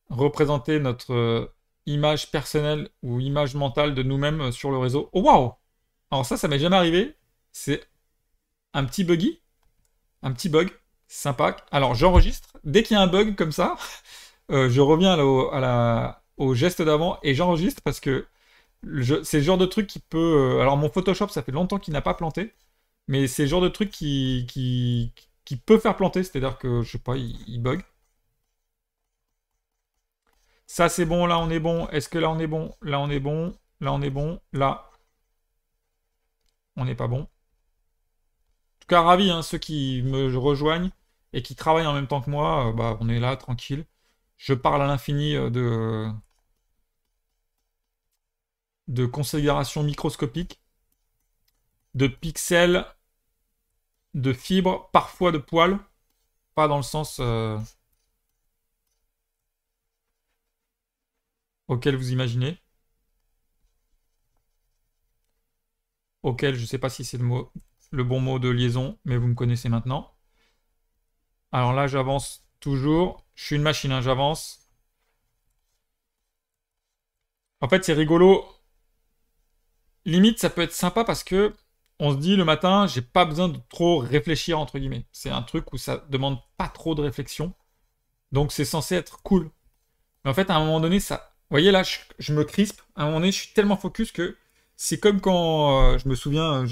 représenter notre image personnelle ou image mentale de nous-mêmes sur le réseau. Oh waouh! Alors ça m'est jamais arrivé. C'est un petit buggy, un petit bug. Sympa. Alors j'enregistre. Dès qu'il y a un bug comme ça, je reviens au geste d'avant et j'enregistre parce que c'est le genre de truc qui peut. Alors, mon Photoshop, ça fait longtemps qu'il n'a pas planté, mais c'est le genre de truc qui peut faire planter, c'est-à-dire que, je sais pas, il bug. Ça, c'est bon, là, on est bon. Est-ce que là, on est bon? Là, on est bon. Là, on est bon. Là, on n'est pas bon. En tout cas, ravi, hein, ceux qui me rejoignent et qui travaillent en même temps que moi, bah, on est là, tranquille. Je parle à l'infini de considérations microscopiques, de pixels, de fibres, parfois de poils. Pas dans le sens auquel vous imaginez, auquel je ne sais pas si c'est le bon mot de liaison, mais vous me connaissez maintenant. Alors là, j'avance toujours. Je suis une machine, hein, j'avance. En fait, c'est rigolo. Limite, ça peut être sympa parce que on se dit le matin, j'ai pas besoin de trop réfléchir, entre guillemets. C'est un truc où ça demande pas trop de réflexion. Donc c'est censé être cool. Mais en fait, à un moment donné, ça. Vous voyez là, je me crispe. À un moment donné, je suis tellement focus que c'est comme quand je me souviens,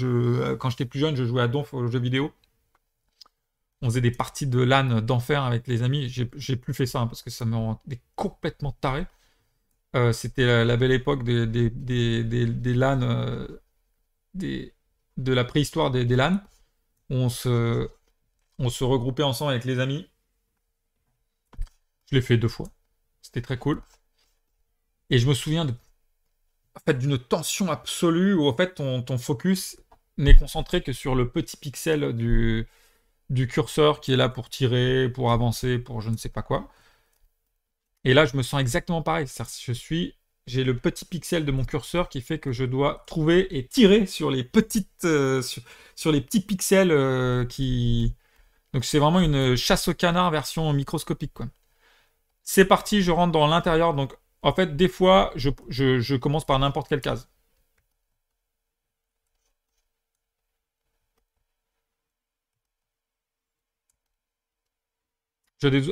quand j'étais plus jeune, je jouais à Donf aux jeux vidéo. On faisait des parties de LAN d'enfer avec les amis. J'ai plus fait ça hein, parce que ça me rendait complètement taré. C'était la belle époque des LAN, des, de la préhistoire des LAN. Où on se regroupait ensemble avec les amis. Je l'ai fait 2 fois. C'était très cool. Et je me souviens en fait, d'une tension absolue où en fait ton focus n'est concentré que sur le petit pixel du curseur qui est là pour tirer, pour avancer, pour je ne sais pas quoi. Et là, je me sens exactement pareil. J'ai le petit pixel de mon curseur qui fait que je dois trouver et tirer sur les sur les petits pixels qui. Donc c'est vraiment une chasse au canard version microscopique, quoi. C'est parti, je rentre dans l'intérieur. Donc en fait, des fois, je commence par n'importe quelle case.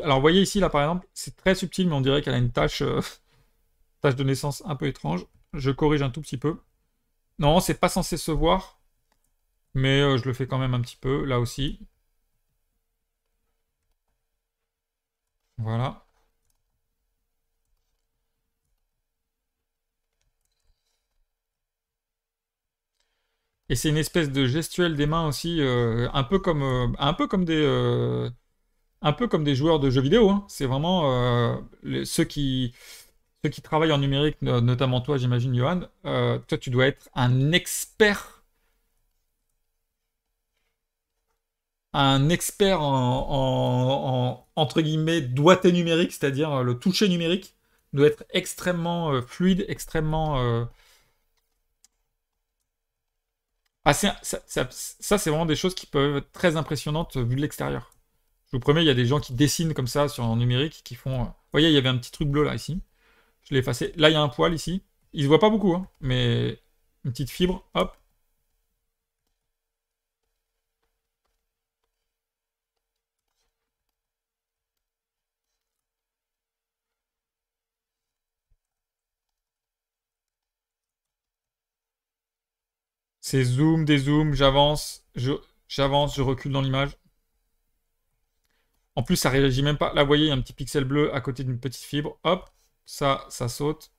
Alors, vous voyez ici, là, par exemple, c'est très subtil, mais on dirait qu'elle a une tache de naissance un peu étrange. Je corrige un tout petit peu. Non, c'est pas censé se voir, mais je le fais quand même un petit peu, là aussi. Voilà. Et c'est une espèce de gestuelle des mains aussi, un peu comme des joueurs de jeux vidéo, hein. C'est vraiment ceux qui travaillent en numérique, notamment toi, j'imagine, Johan. Toi, tu dois être un expert entre guillemets doigté numérique, c'est-à-dire le toucher numérique doit être extrêmement fluide, extrêmement ça, c'est vraiment des choses qui peuvent être très impressionnantes vu de l'extérieur. Je vous promets, il y a des gens qui dessinent comme ça sur en numérique, qui font. Vous voyez, il y avait un petit truc bleu là ici. Je l'ai effacé. Là, il y a un poil ici. Il se voit pas beaucoup, hein, mais une petite fibre. Hop. C'est zoom, dézoom. J'avance, je recule dans l'image. En plus, ça réagit même pas. Là, vous voyez, il y a un petit pixel bleu à côté d'une petite fibre. Hop. Ça saute.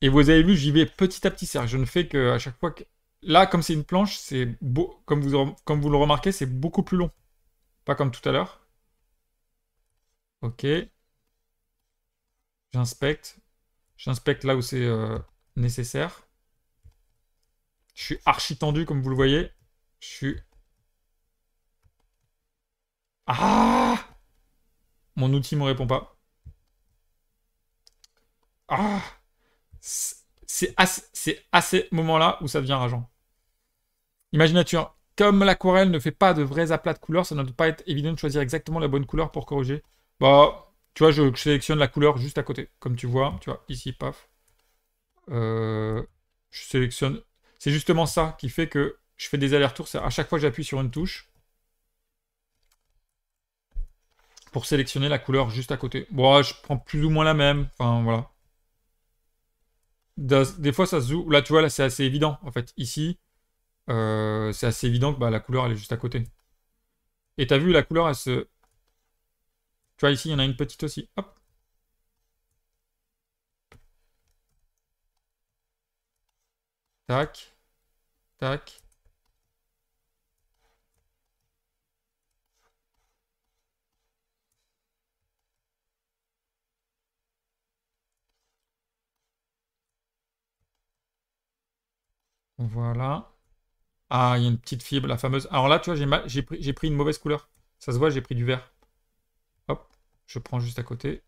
Et vous avez vu, j'y vais petit à petit. C'est-à-dire, je ne fais que à chaque fois que. Là, comme c'est une planche, c'est beau. Comme vous le remarquez, c'est beaucoup plus long. Pas comme tout à l'heure. Ok. J'inspecte. J'inspecte là où c'est nécessaire. Je suis archi tendu, comme vous le voyez. Je suis. Ah! Mon outil me répond pas. Ah! C'est à ces moments-là où ça devient rageant. Imagine-tu, hein, comme l'aquarelle ne fait pas de vrais aplats de couleurs, ça ne doit pas être évident de choisir exactement la bonne couleur pour corriger. Bah, tu vois, je sélectionne la couleur juste à côté. Comme tu vois, ici, paf. Euh, je sélectionne. C'est justement ça qui fait que je fais des allers-retours. C'est à chaque fois que j'appuie sur une touche pour sélectionner la couleur juste à côté. Bon, je prends plus ou moins la même. Enfin, voilà. Des fois, ça se joue. Là, tu vois, là, c'est assez évident. En fait, ici, c'est assez évident que bah, la couleur, elle est juste à côté. Et t'as vu, la couleur, elle se. Tu vois, ici, il y en a une petite aussi. Hop. Tac. Tac. Voilà. Ah, il y a une petite fibre, la fameuse. Alors là, tu vois, j'ai pris une mauvaise couleur. Ça se voit, j'ai pris du vert. Hop. Je prends juste à côté.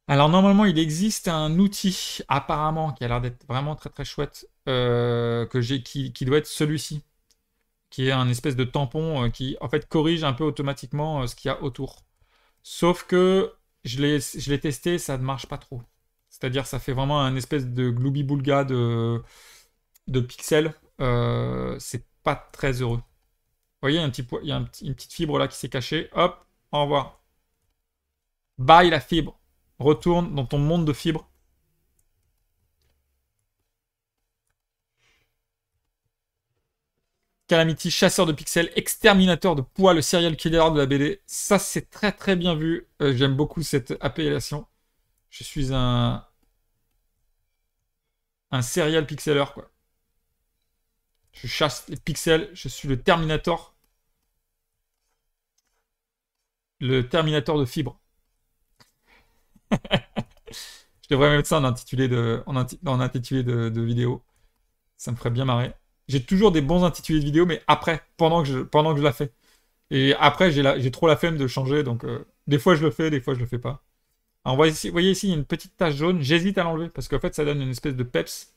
Alors normalement, il existe un outil apparemment qui a l'air d'être vraiment très très chouette qui doit être celui-ci, qui est un espèce de tampon qui en fait corrige un peu automatiquement ce qu'il y a autour. Sauf que je l'ai testé, ça ne marche pas trop. C'est-à-dire ça fait vraiment un espèce de gloubi-boulga de pixels. C'est pas très heureux. Vous voyez, il y a une petite fibre là qui s'est cachée. Hop, au revoir. Bye la fibre. Retourne dans ton monde de fibres. Calamity, chasseur de pixels, exterminateur de poids, le serial killer de la BD. Ça, c'est très très bien vu. J'aime beaucoup cette appellation. Je suis un serial pixeler, quoi. Je chasse les pixels, je suis le terminateur de fibres. Je devrais mettre ça en intitulé de vidéo. Ça me ferait bien marrer. J'ai toujours des bons intitulés de vidéo, mais après, pendant que je la fais. Et après, j'ai trop la flemme de changer, donc des fois je le fais, des fois je le fais pas. Alors, vous voyez ici, il y a une petite tache jaune. J'hésite à l'enlever parce qu'en fait, ça donne une espèce de peps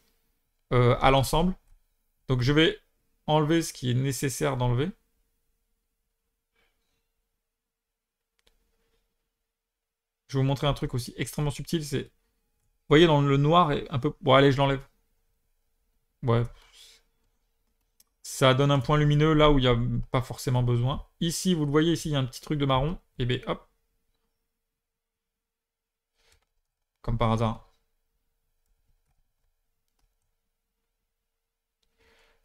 à l'ensemble. Donc, je vais enlever ce qui est nécessaire d'enlever. Je vais vous montrer un truc aussi extrêmement subtil. Vous voyez, dans le noir et un peu. Bon, allez, je l'enlève. Ouais. Ça donne un point lumineux là où il n'y a pas forcément besoin. Ici, vous le voyez, ici, il y a un petit truc de marron. Et bien, hop. Comme par hasard.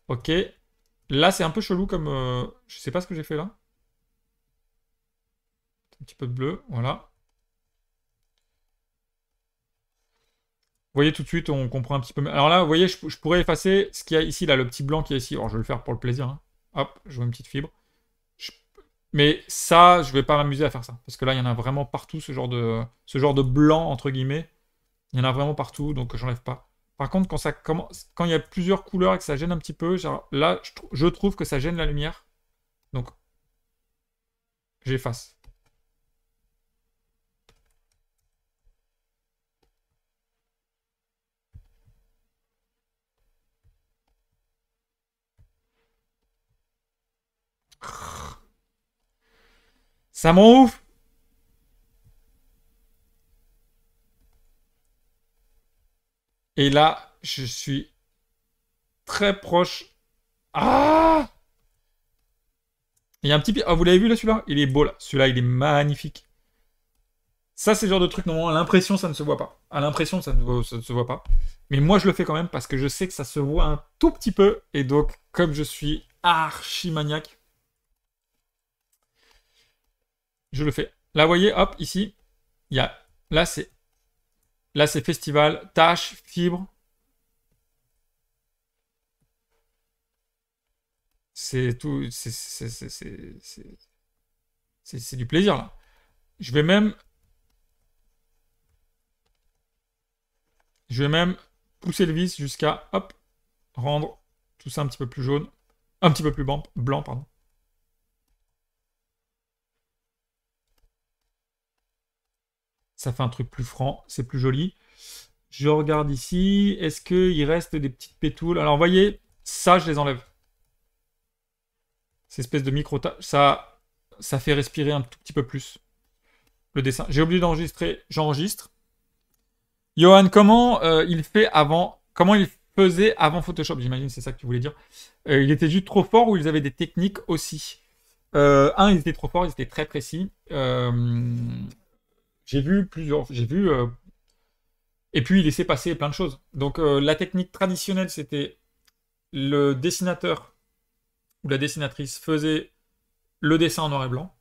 Ok. Là, c'est un peu chelou comme. Je sais pas ce que j'ai fait là. Un petit peu de bleu, voilà. voyez, tout de suite, on comprend un petit peu mieux. Alors là, vous voyez, je pourrais effacer ce qu'il y a ici, là, le petit blanc qui est ici. Alors, je vais le faire pour le plaisir, hein. Hop, je vois une petite fibre. Je- Mais ça, je vais pas m'amuser à faire ça. Parce que là, il y en a vraiment partout, ce genre de blanc, entre guillemets. Il y en a vraiment partout, donc j'enlève pas. Par contre, quand ça commence, quand il y a plusieurs couleurs et que ça gêne un petit peu, genre, là, je trouve que ça gêne la lumière. Donc, j'efface. Ça m'en ouf! Et là, je suis très proche. Ah! Il y a un petit... Ah, vous l'avez vu là, celui-là? Il est beau là. Celui-là, il est magnifique. Ça, c'est le genre de truc, normalement, à l'impression, ça ne se voit pas. À l'impression, ça ne se voit pas. Mais moi, je le fais quand même parce que je sais que ça se voit un tout petit peu. Et donc, comme je suis archi maniaque, je le fais. Là, vous voyez, hop, ici, il y a... Là, c'est festival, tâche, fibre. C'est tout... C'est du plaisir, là. Je vais même... Je vais même pousser le vis jusqu'à, hop, rendre tout ça un petit peu plus jaune. Un petit peu plus blanc, pardon. Ça fait un truc plus franc, c'est plus joli. Je regarde ici. Est-ce qu'il reste des petites pétoules? Alors, vous voyez, ça, je les enlève. Ces espèces de micro ça fait respirer un tout petit peu plus le dessin. J'ai oublié d'enregistrer. J'enregistre. Johan, comment il fait avant? Comment il faisait avant Photoshop? J'imagine c'est ça que tu voulais dire. Il était juste trop fort ou ils avaient des techniques aussi? Ils étaient trop forts, ils étaient très précis. J'ai vu plusieurs. J'ai vu. Et puis il laissait passer plein de choses. Donc la technique traditionnelle, c'était le dessinateur ou la dessinatrice faisait le dessin en noir et blanc.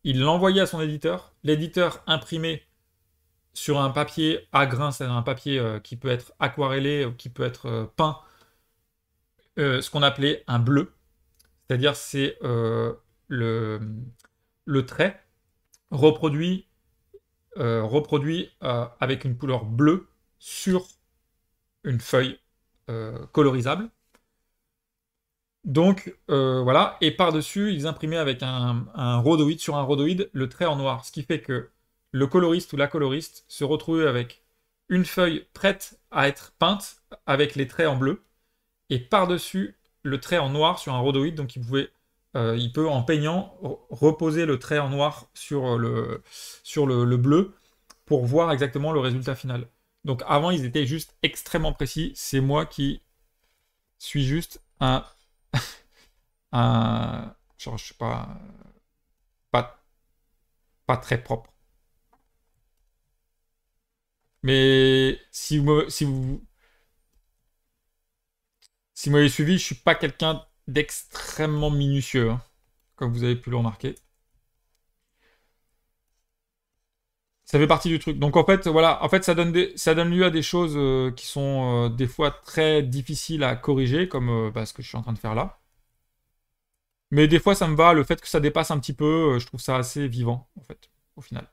Il l'envoyait à son éditeur. L'éditeur imprimait sur un papier à grains, c'est-à-dire un papier qui peut être aquarellé ou qui peut être peint, ce qu'on appelait un bleu. C'est-à-dire c'est le, le trait reproduit, avec une couleur bleue sur une feuille colorisable. Donc voilà, et par-dessus, ils imprimaient avec un rhodoïde, sur un rhodoïde, le trait en noir. Ce qui fait que le coloriste ou la coloriste se retrouvait avec une feuille prête à être peinte avec les traits en bleu, et par-dessus le trait en noir sur un rhodoïde, donc il peut en peignant reposer le trait en noir sur le bleu pour voir exactement le résultat final. Donc avant, ils étaient juste extrêmement précis. C'est moi qui suis juste genre, je sais pas, pas très propre. Mais si vous m'avez suivi, je suis pas quelqu'un d'extrêmement minutieux, hein, comme vous avez pu le remarquer. Ça fait partie du truc. Donc en fait, voilà, en fait, ça donne lieu à des choses qui sont des fois très difficiles à corriger, comme ce que je suis en train de faire là. Mais des fois, ça me va. Le fait que ça dépasse un petit peu, je trouve ça assez vivant, en fait, au final.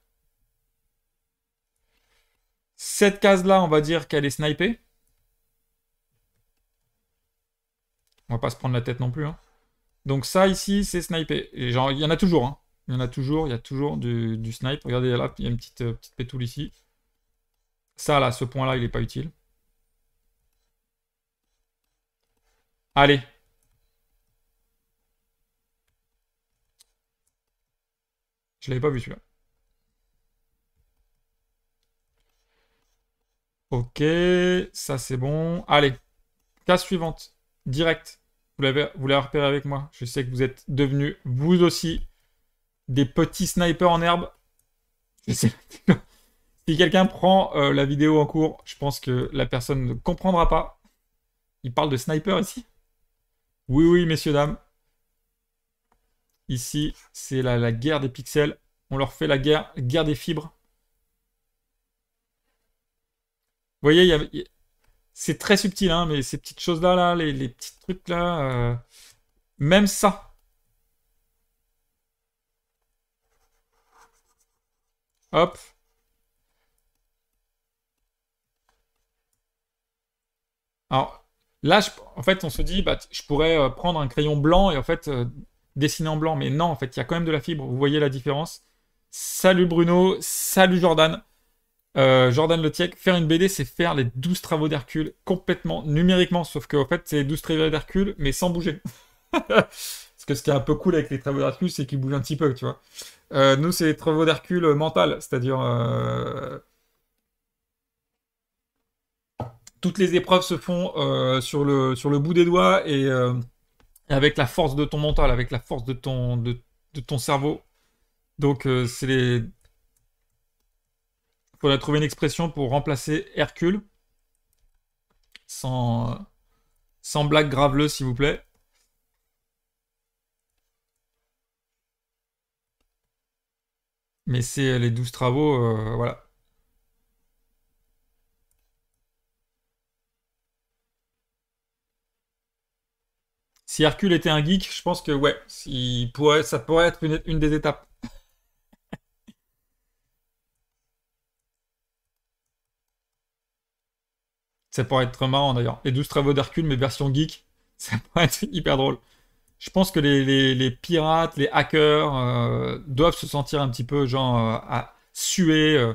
Cette case-là, on va dire qu'elle est snipée. On va pas se prendre la tête non plus, hein. Donc ça, ici, c'est snipé. Et genre, il y en a toujours, hein. Il y a toujours du snipe. Regardez, là, il y a une petite pétoule ici. Ça, là, ce point-là, il n'est pas utile. Allez. Je l'avais pas vu, celui-là. Ok, ça, c'est bon. Allez, case suivante. Direct. Vous l'avez repéré avec moi. Je sais que vous êtes devenus, vous aussi, des petits snipers en herbe. Je sais. Si quelqu'un prend la vidéo en cours, je pense que la personne ne comprendra pas. Il parle de sniper ici? Oui, oui, messieurs, dames. Ici, c'est la guerre des pixels. On leur fait la guerre des fibres. voyez, c'est très subtil, hein, mais ces petites choses-là, là, les petits trucs-là, même ça. Hop. Alors, là, en fait, on se dit, bah, je pourrais prendre un crayon blanc et en fait, dessiner en blanc. Mais non, en fait, il y a quand même de la fibre. Vous voyez la différence? Salut Bruno, salut Jordan. Jordan Letiec, faire une BD, c'est faire les 12 travaux d'Hercule complètement numériquement, sauf qu'en fait, c'est les 12 travaux d'Hercule, mais sans bouger. Parce que ce qui est un peu cool avec les travaux d'Hercule, c'est qu'ils bougent un petit peu, tu vois. Nous, c'est les travaux d'Hercule mental, c'est-à-dire toutes les épreuves se font sur le bout des doigts et avec la force de ton mental, avec la force de ton cerveau. Donc, c'est les. Il faudrait trouver une expression pour remplacer Hercule, sans, sans blague graveleuse, s'il vous plaît. Mais c'est les 12 travaux, voilà. Si Hercule était un geek, je pense que ouais, ça pourrait être une des étapes. Ça pourrait être marrant d'ailleurs. Les 12 travaux d'Hercule, mais version geek, ça pourrait être hyper drôle. Je pense que les pirates, les hackers doivent se sentir un petit peu genre à suer.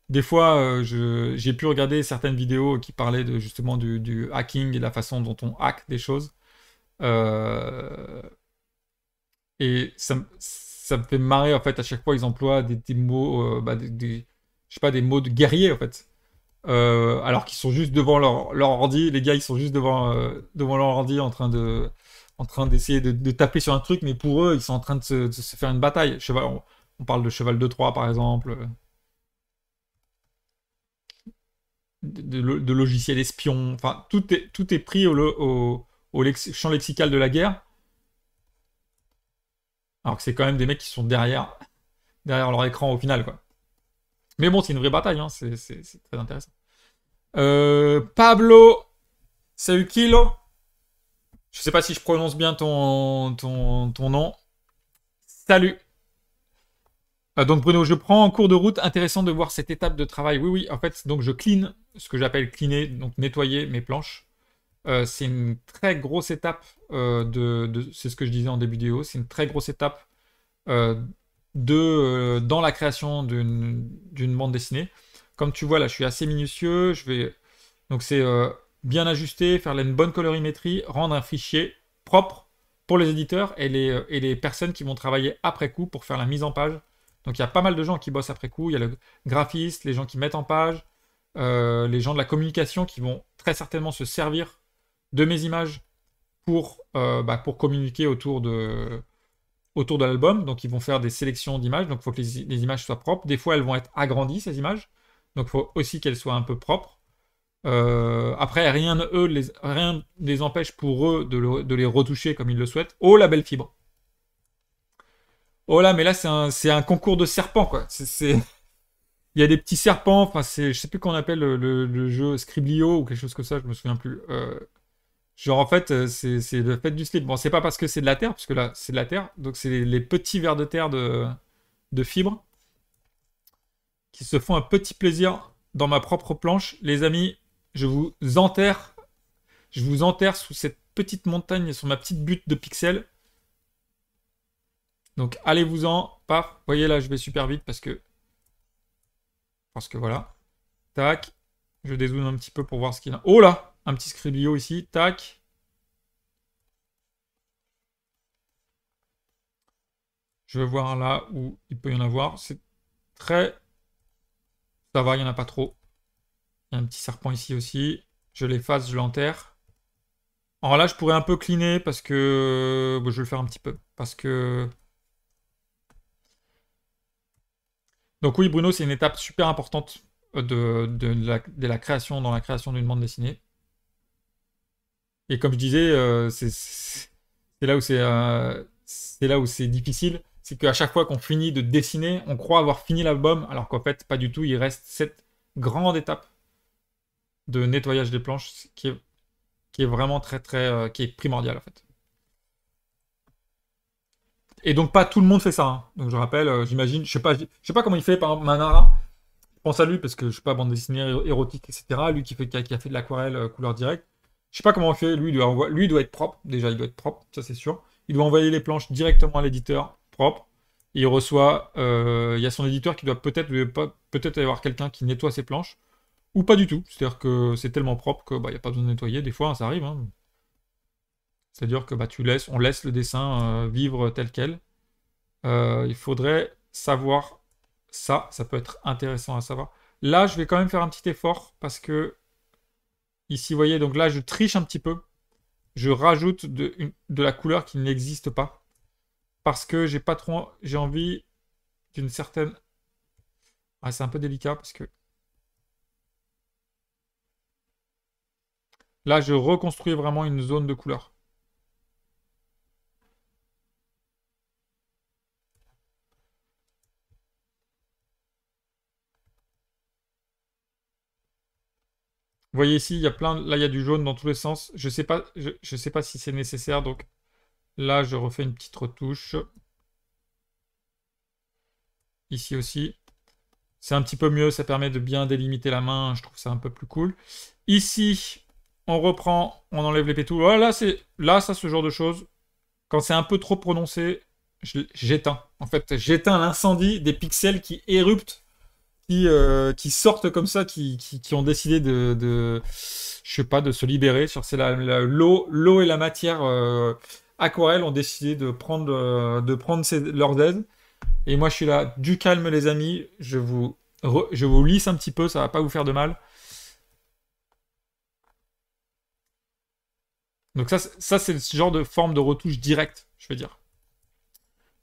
Des fois, j'ai pu regarder certaines vidéos qui parlaient de, justement du hacking et de la façon dont on hack des choses. Euh, et ça me fait marrer en fait. À chaque fois, ils emploient des mots, bah, je sais pas, des mots de guerrier en fait. Alors qu'ils sont juste devant leur ordi. Les gars, ils sont juste devant leur ordi en train d'essayer de taper sur un truc, mais pour eux, ils sont en train de se faire une bataille. On parle de Cheval de Troie, par exemple, de logiciels espions. Enfin, tout est pris au champ lexical de la guerre, alors que c'est quand même des mecs qui sont derrière leur écran au final, quoi. Mais bon, c'est une vraie bataille, hein, c'est très intéressant. Pablo Saukilo, je sais pas si je prononce bien ton nom. Salut. Donc Bruno, je prends en cours de route. Intéressant de voir cette étape de travail. Oui, oui, en fait, donc je clean, ce que j'appelle cleaner, donc nettoyer mes planches. C'est une très grosse étape c'est ce que je disais en début de vidéo, c'est une très grosse étape euh, dans la création d'une bande dessinée. Comme tu vois là, je suis assez minutieux. Donc c'est bien ajuster, faire une bonne colorimétrie, rendre un fichier propre pour les éditeurs et les personnes qui vont travailler après coup pour faire la mise en page. Donc il y a pas mal de gens qui bossent après coup. Il y a le graphiste, les gens qui mettent en page, les gens de la communication qui vont très certainement se servir de mes images pour communiquer autour de l'album. Donc ils vont faire des sélections d'images. Donc il faut que les images soient propres. Des fois elles vont être agrandies, ces images. Donc il faut aussi qu'elles soient un peu propres. Après, rien ne les empêche pour eux de les retoucher comme ils le souhaitent. Oh, la belle fibre. Oh là, mais là, c'est un concours de serpents, quoi. Il y a des petits serpents, enfin, je sais plus qu'on appelle le jeu Scriblio ou quelque chose comme ça, je me souviens plus. Genre, en fait, c'est le fait du slip. Bon, c'est pas parce que c'est de la terre, parce que là, c'est de la terre. Donc, c'est les petits vers de terre de fibres qui se font un petit plaisir dans ma propre planche. Les amis, je vous enterre Je vous enterre sous cette petite montagne, sur ma petite butte de pixels. Donc allez-vous-en, paf. Vous voyez là, je vais super vite parce que voilà. Tac. Je dézoome un petit peu pour voir ce qu'il a. Oh là, un petit scriblio ici. Tac. Je vais voir là où il peut y en avoir. C'est très... Ça va, il n'y en a pas trop. Il y a un petit serpent ici aussi. Je l'efface, je l'enterre. Alors là, je pourrais un peu cleaner parce que... Bon, je vais le faire un petit peu. Parce que... Donc oui, Bruno, c'est une étape super importante de la création, dans la création d'une bande dessinée. Et comme je disais, c'est là où c'est difficile. C'est qu'à chaque fois qu'on finit de dessiner, on croit avoir fini l'album, alors qu'en fait, pas du tout. Il reste cette grande étape de nettoyage des planches qui est vraiment qui est primordial en fait. Et donc pas tout le monde fait ça, hein. Donc je rappelle, j'imagine, je sais pas comment il fait par exemple Manara. Je pense à lui parce que je sais pas, bande dessinée érotique, etc. Lui qui a fait de l'aquarelle couleur directe. Je sais pas comment on fait. Lui il doit être propre. Déjà, il doit être propre, ça c'est sûr. Il doit envoyer les planches directement à l'éditeur propre. Et il reçoit. Il y a son éditeur qui doit peut-être y avoir quelqu'un qui nettoie ses planches ou pas du tout. C'est-à-dire que c'est tellement propre que bah, y a pas besoin de nettoyer. Des fois, hein, ça arrive, hein. C'est-à-dire que bah, on laisse le dessin vivre tel quel. Il faudrait savoir ça. Ça peut être intéressant à savoir. Là, je vais quand même faire un petit effort parce que ici, vous voyez, donc là, je triche un petit peu. Je rajoute de la couleur qui n'existe pas parce que j'ai envie d'une certaine. Ah, c'est un peu délicat parce que là, je reconstruis vraiment une zone de couleur. Vous voyez ici, il y a là, il y a du jaune dans tous les sens. Je sais pas si c'est nécessaire, donc là, je refais une petite retouche. Ici aussi. C'est un petit peu mieux, ça permet de bien délimiter la main, je trouve ça un peu plus cool. Ici, on reprend, on enlève les pétoules. Voilà, là, ça, ce genre de choses. Quand c'est un peu trop prononcé, j'éteins. En fait, j'éteins l'incendie des pixels qui éruptent, qui sortent comme ça, qui ont décidé je sais pas, de se libérer. C'est l'eau et la matière aquarelle ont décidé de prendre leurs aises. Et moi, je suis là, du calme, les amis. Je vous lisse un petit peu, ça va pas vous faire de mal. Donc ça c'est ce genre de forme de retouche directe, je veux dire.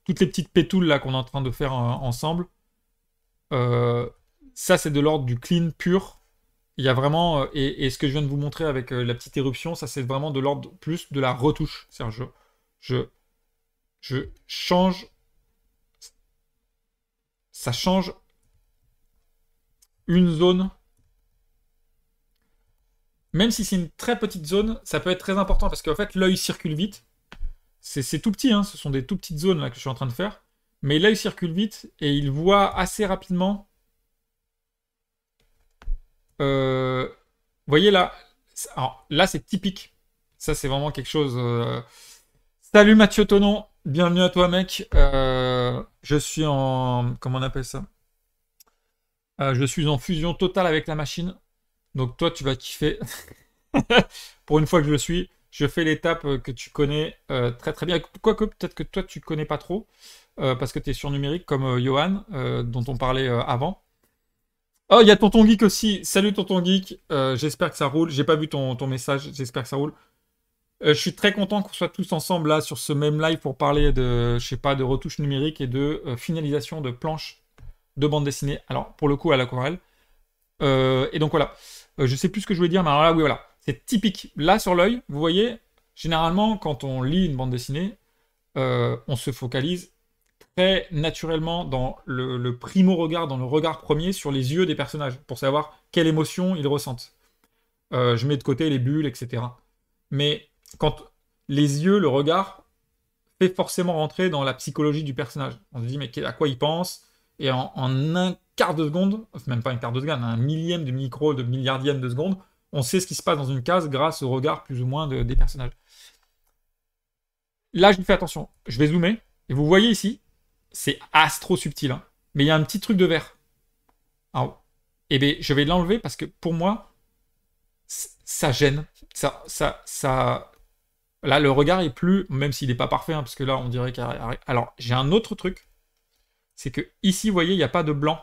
Toutes les petites pétoules là qu'on est en train de faire ensemble, euh, ça c'est de l'ordre du clean pur. Il y a vraiment, et ce que je viens de vous montrer avec la petite éruption, ça c'est vraiment de l'ordre plus de la retouche. C'est-à-dire je, je change, ça change une zone. Même si c'est une très petite zone, ça peut être très important parce qu'en fait l'œil circule vite. C'est tout petit, hein, ce sont des tout petites zones là que je suis en train de faire. Mais l'œil circule vite et il voit assez rapidement. Vous voyez là, alors, là c'est typique. Ça c'est vraiment quelque chose. Salut Mathieu Tonon, bienvenue à toi mec. Je suis en, comment on appelle ça? Je suis en fusion totale avec la machine. Donc toi tu vas kiffer. Pour une fois que je le suis, je fais l'étape que tu connais très très bien. Quoique peut-être que toi tu connais pas trop parce que tu es sur numérique comme Johan dont on parlait avant. Oh, il y a Tonton Geek aussi. Salut Tonton Geek. J'espère que ça roule. J'ai pas vu ton message. J'espère que ça roule. Je suis très content qu'on soit tous ensemble là sur ce même live pour parler de, je sais pas, de retouches numériques et de finalisation de planches de bande dessinée. Alors pour le coup à l'aquarelle. Et donc voilà. Je sais plus ce que je voulais dire, mais alors là oui voilà. C'est typique. Là sur l'œil, vous voyez, généralement quand on lit une bande dessinée, on se focalise très naturellement dans le primo regard, dans le regard premier sur les yeux des personnages, pour savoir quelle émotion ils ressentent. Je mets de côté les bulles, etc. Mais quand les yeux, le regard, fait forcément rentrer dans la psychologie du personnage. On se dit, mais à quoi il pense? Et en un quart de seconde, même pas un quart de seconde, un millième de micro, de milliardième de seconde, on sait ce qui se passe dans une case grâce au regard plus ou moins des personnages. Là, je fais attention. Je vais zoomer. Et vous voyez ici, c'est astro subtil, hein, mais il y a un petit truc de vert en haut. Et bien, je vais l'enlever parce que pour moi, ça gêne. Là, le regard est plus, même s'il n'est pas parfait, hein, parce que là, on dirait qu'il y a. Alors, j'ai un autre truc, c'est que ici, vous voyez, il n'y a pas de blanc.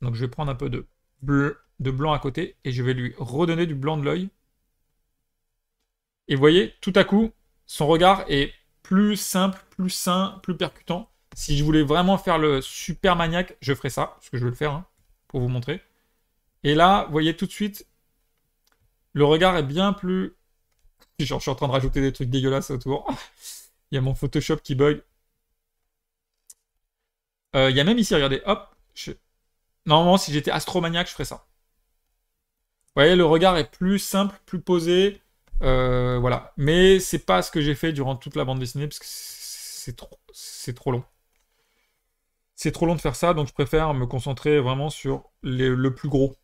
Donc, je vais prendre un peu de blanc à côté et je vais lui redonner du blanc de l'œil. Et vous voyez, tout à coup, son regard est plus simple, plus sain, plus percutant. Si je voulais vraiment faire le super maniaque, je ferais ça, parce que je vais le faire, hein, pour vous montrer. Et là, vous voyez tout de suite, le regard est bien plus. Genre, je suis en train de rajouter des trucs dégueulasses autour. Il y a mon Photoshop qui bug. Il y a même ici, regardez, hop. Normalement, si j'étais astromaniaque, je ferais ça. Vous voyez, le regard est plus simple, plus posé. Voilà. Mais c'est pas ce que j'ai fait durant toute la bande dessinée parce que c'est trop long. C'est trop long de faire ça, donc je préfère me concentrer vraiment sur le plus gros.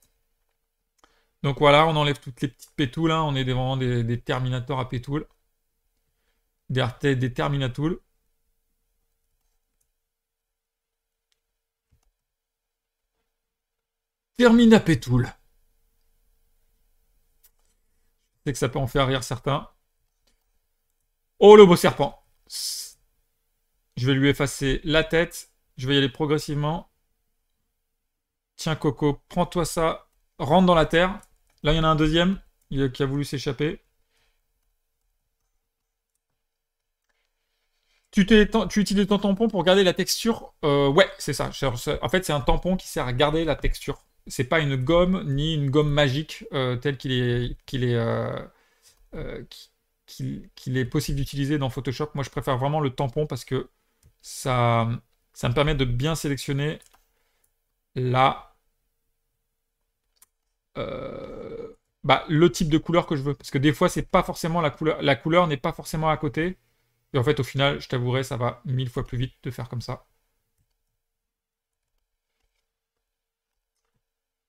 Donc voilà, on enlève toutes les petites pétoules, hein. On est vraiment des Terminators à pétoules. Des Terminatools. Terminapétoul. C'est que ça peut en faire rire certains. Oh, le beau serpent. Je vais lui effacer la tête. Je vais y aller progressivement. Tiens, Coco, prends-toi ça. Rentre dans la terre. Là, il y en a un deuxième qui a voulu s'échapper. Tu utilises ton tampon pour garder la texture. Ouais, c'est ça. En fait, c'est un tampon qui sert à garder la texture. C'est pas une gomme ni une gomme magique telle qu'il est possible d'utiliser dans Photoshop. Moi, je préfère vraiment le tampon parce que ça, ça me permet de bien sélectionner la, le type de couleur que je veux. Parce que des fois, c'est pas forcément la couleur n'est pas forcément à côté. Et en fait, au final, je t'avouerai, ça va 1000 fois plus vite de faire comme ça.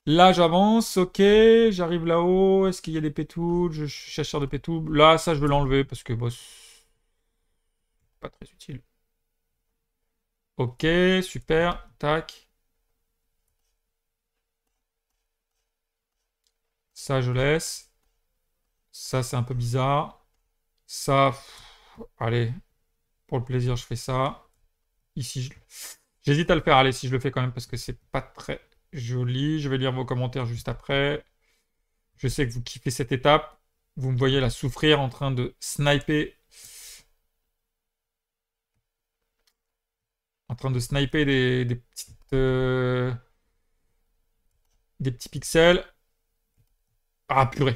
Là, j'avance, ok, j'arrive là-haut. Est-ce qu'il y a des pétoules? Je suis chasseur de pétoules. Là, ça, je vais l'enlever parce que bon, c'est pas très utile. Ok, super, tac. Ça, je laisse. Ça, c'est un peu bizarre. Ça, allez, pour le plaisir, je fais ça. Ici, j'hésite à le faire. Allez, si je le fais quand même parce que c'est pas très joli. Je vais lire vos commentaires juste après. Je sais que vous kiffez cette étape. Vous me voyez là souffrir en train de sniper. En train de sniper des petits pixels. Ah, purée.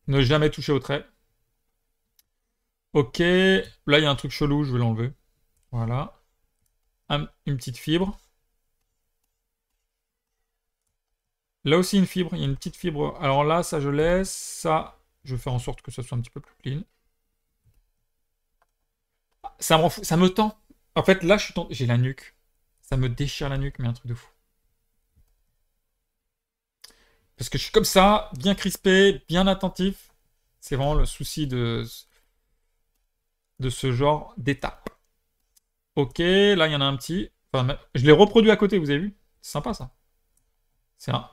Ne jamais toucher au trait. Ok. Là, il y a un truc chelou. Je vais l'enlever. Voilà. Une petite fibre. Là aussi, une fibre. Il y a une petite fibre. Alors là, ça, je laisse. Ça, je vais faire en sorte que ça soit un petit peu plus clean. Ça me rend fou. Ça me tend. En fait, là, j'ai la nuque. Ça me déchire la nuque, mais un truc de fou. Parce que je suis comme ça, bien crispé, bien attentif. C'est vraiment le souci de ce genre d'étape. Ok, là, il y en a un petit. Enfin, je l'ai reproduit à côté, vous avez vu? C'est sympa, ça. C'est un...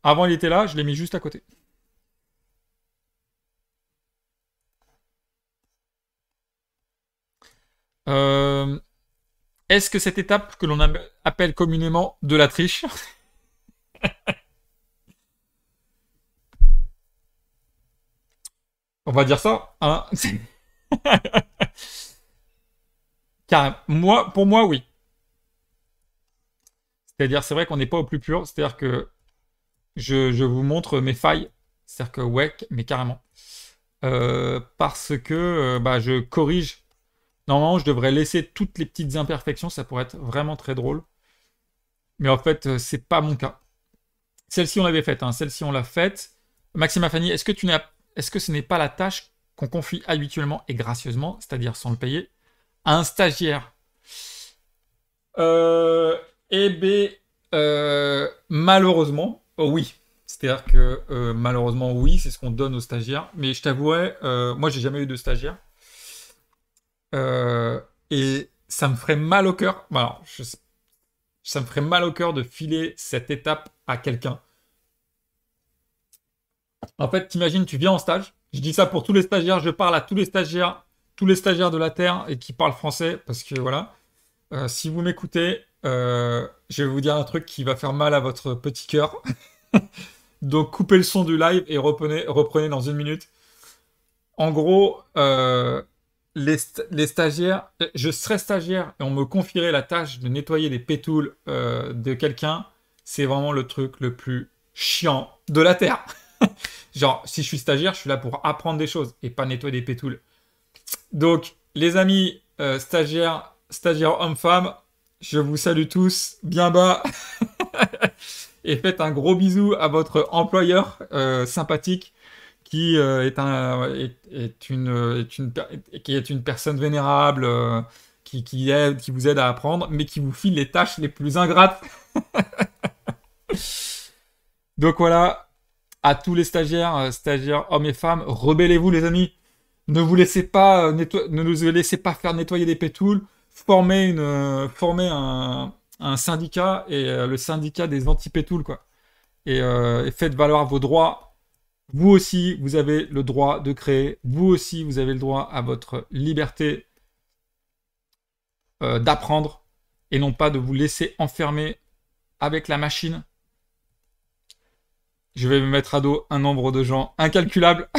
Avant, il était là, je l'ai mis juste à côté. Euh, Est-ce que cette étape que l'on appelle communément de la triche, on va dire ça, hein? Car moi, pour moi, oui. C'est-à-dire, c'est vrai qu'on n'est pas au plus pur. C'est-à-dire que je vous montre mes failles. C'est-à-dire que, ouais, mais carrément. Parce que bah, je corrige. Normalement, je devrais laisser toutes les petites imperfections. Ça pourrait être vraiment très drôle. Mais en fait, c'est pas mon cas. Celle-ci, on l'avait faite. Hein. Celle-ci, on l'a faite. Maxima Fanny, est-ce que ce n'est pas la tâche qu'on confie habituellement et gracieusement, c'est-à-dire sans le payer, à un stagiaire? Eh bien, malheureusement, oui. C'est-à-dire que malheureusement, oui, c'est ce qu'on donne aux stagiaires. Mais je t'avouerai, moi, j'ai jamais eu de stagiaire. Et ça me ferait mal au cœur. Alors, ça me ferait mal au cœur de filer cette étape à quelqu'un. En fait, t'imagines, tu viens en stage. Je dis ça pour tous les stagiaires. Je parle à tous les stagiaires de la Terre et qui parlent français. Parce que voilà, si vous m'écoutez, je vais vous dire un truc qui va faire mal à votre petit cœur. Donc coupez le son du live et reprenez dans une minute. En gros, les stagiaires, je serais stagiaire et on me confierait la tâche de nettoyer les pétoules de quelqu'un. C'est vraiment le truc le plus chiant de la Terre. Genre, si je suis stagiaire, je suis là pour apprendre des choses et pas nettoyer des pétoules. Donc, les amis stagiaires hommes-femmes, je vous salue tous bien bas. et faites un gros bisou à votre employeur sympathique qui qui est une personne vénérable, qui vous aide à apprendre, mais qui vous file les tâches les plus ingrates. Donc voilà, à tous les stagiaires, stagiaires hommes et femmes, rebellez-vous les amis. Ne vous laissez pas ne nous laissez pas faire nettoyer des pétoules. Formez un syndicat et le syndicat des anti-pétoules quoi. Et faites valoir vos droits. Vous aussi, vous avez le droit de créer. Vous aussi, vous avez le droit à votre liberté d'apprendre et non pas de vous laisser enfermer avec la machine. Je vais me mettre à dos un nombre de gens incalculable.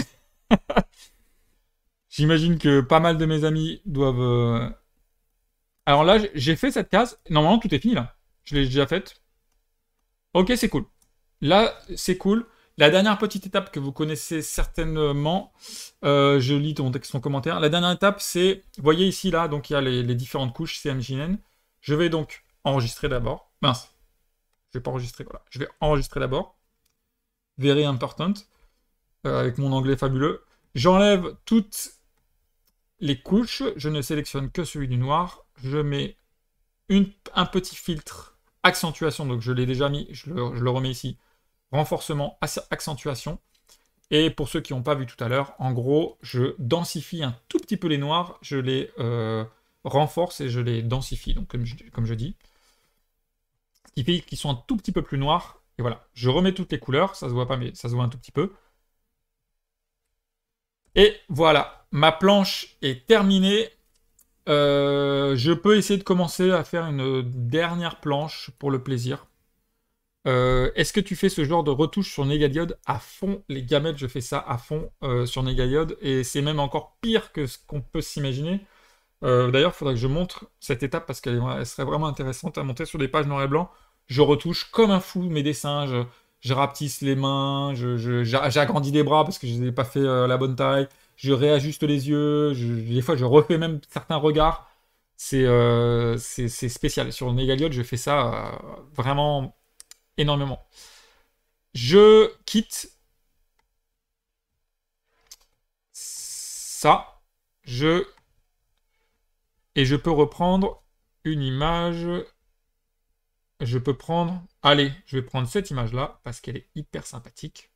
J'imagine que pas mal de mes amis doivent... Alors là, j'ai fait cette case. Normalement, tout est fini là. Je l'ai déjà faite. Ok, c'est cool. Là, c'est cool. La dernière petite étape que vous connaissez certainement, je lis ton texte, ton commentaire. La dernière étape, c'est, vous voyez ici, là, donc il y a les différentes couches CMJN. Je vais donc enregistrer d'abord. Mince, je vais pas enregistrer, voilà. Je vais enregistrer d'abord. Very important, avec mon anglais fabuleux. J'enlève toutes les couches, je ne sélectionne que celui du noir. Je mets un petit filtre accentuation, donc je l'ai déjà mis, je le remets ici. Renforcement, accentuation. Et pour ceux qui n'ont pas vu tout à l'heure, en gros, je densifie un tout petit peu les noirs, je les renforce et je les densifie, donc comme je dis. Ce qui fait qu'ils sont un tout petit peu plus noirs. Et voilà, je remets toutes les couleurs, ça se voit pas, mais ça se voit un tout petit peu. Et voilà, ma planche est terminée. Je peux essayer de commencer à faire une dernière planche pour le plaisir. Est-ce que tu fais ce genre de retouche sur Negadiode à fond? Les gamètes, je fais ça à fond sur Negadiode et c'est même encore pire que ce qu'on peut s'imaginer. D'ailleurs, il faudrait que je montre cette étape parce qu'elle serait vraiment intéressante à monter sur des pages noir et blanc. Je retouche comme un fou mes dessins, je rapetisse les mains, j'agrandis les bras parce que je ne les ai pas fait la bonne taille, je réajuste les yeux, des fois je refais même certains regards. C'est spécial. Sur Negaliode, je fais ça vraiment énormément. Je quitte ça, et je peux reprendre une image. Je peux prendre... Allez, je vais prendre cette image-là, parce qu'elle est hyper sympathique.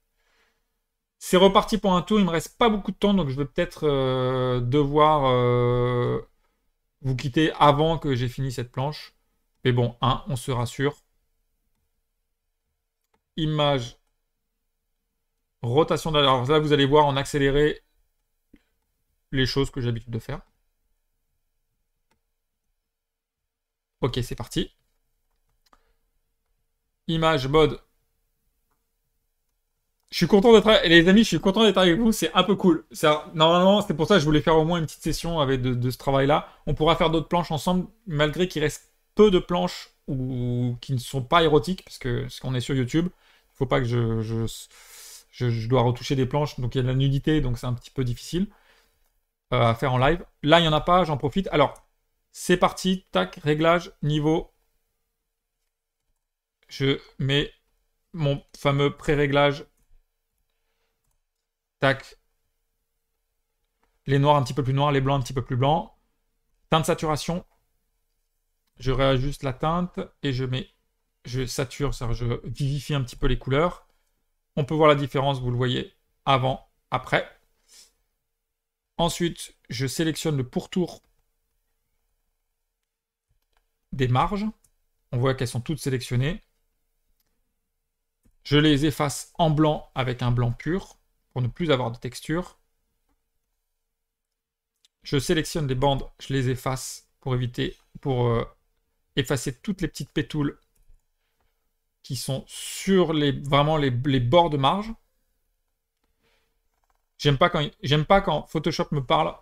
C'est reparti pour un tour, il me reste pas beaucoup de temps, donc je vais peut-être devoir vous quitter avant que j'ai fini cette planche. Mais bon, on se rassure. Image, rotation d'aller. Alors là, vous allez voir en accéléré les choses que j'ai l'habitude de faire. Ok, c'est parti. Image, mode. Je suis content d'être... Les amis, je suis content d'être avec vous, c'est un peu cool. Normalement, c'est pour ça que je voulais faire au moins une petite session avec de ce travail-là. On pourra faire d'autres planches ensemble, malgré qu'il reste peu de planches ou qui ne sont pas érotiques, parce qu'on est sur YouTube. Il ne faut pas que je dois retoucher des planches, donc il y a de la nudité, donc c'est un petit peu difficile à faire en live. Là, il n'y en a pas, j'en profite. Alors, c'est parti, tac, réglage, niveau. Je mets mon fameux pré-réglage. Tac. Les noirs un petit peu plus noirs, les blancs un petit peu plus blancs. Teinte saturation. Je réajuste la teinte et je sature, je vivifie un petit peu les couleurs. On peut voir la différence, vous le voyez, avant, après. Ensuite, je sélectionne le pourtour des marges. On voit qu'elles sont toutes sélectionnées. Je les efface en blanc avec un blanc pur pour ne plus avoir de texture. Je sélectionne les bandes, je les efface pour effacer toutes les petites pétoules qui sont sur vraiment les bords de marge. J'aime pas quand Photoshop me parle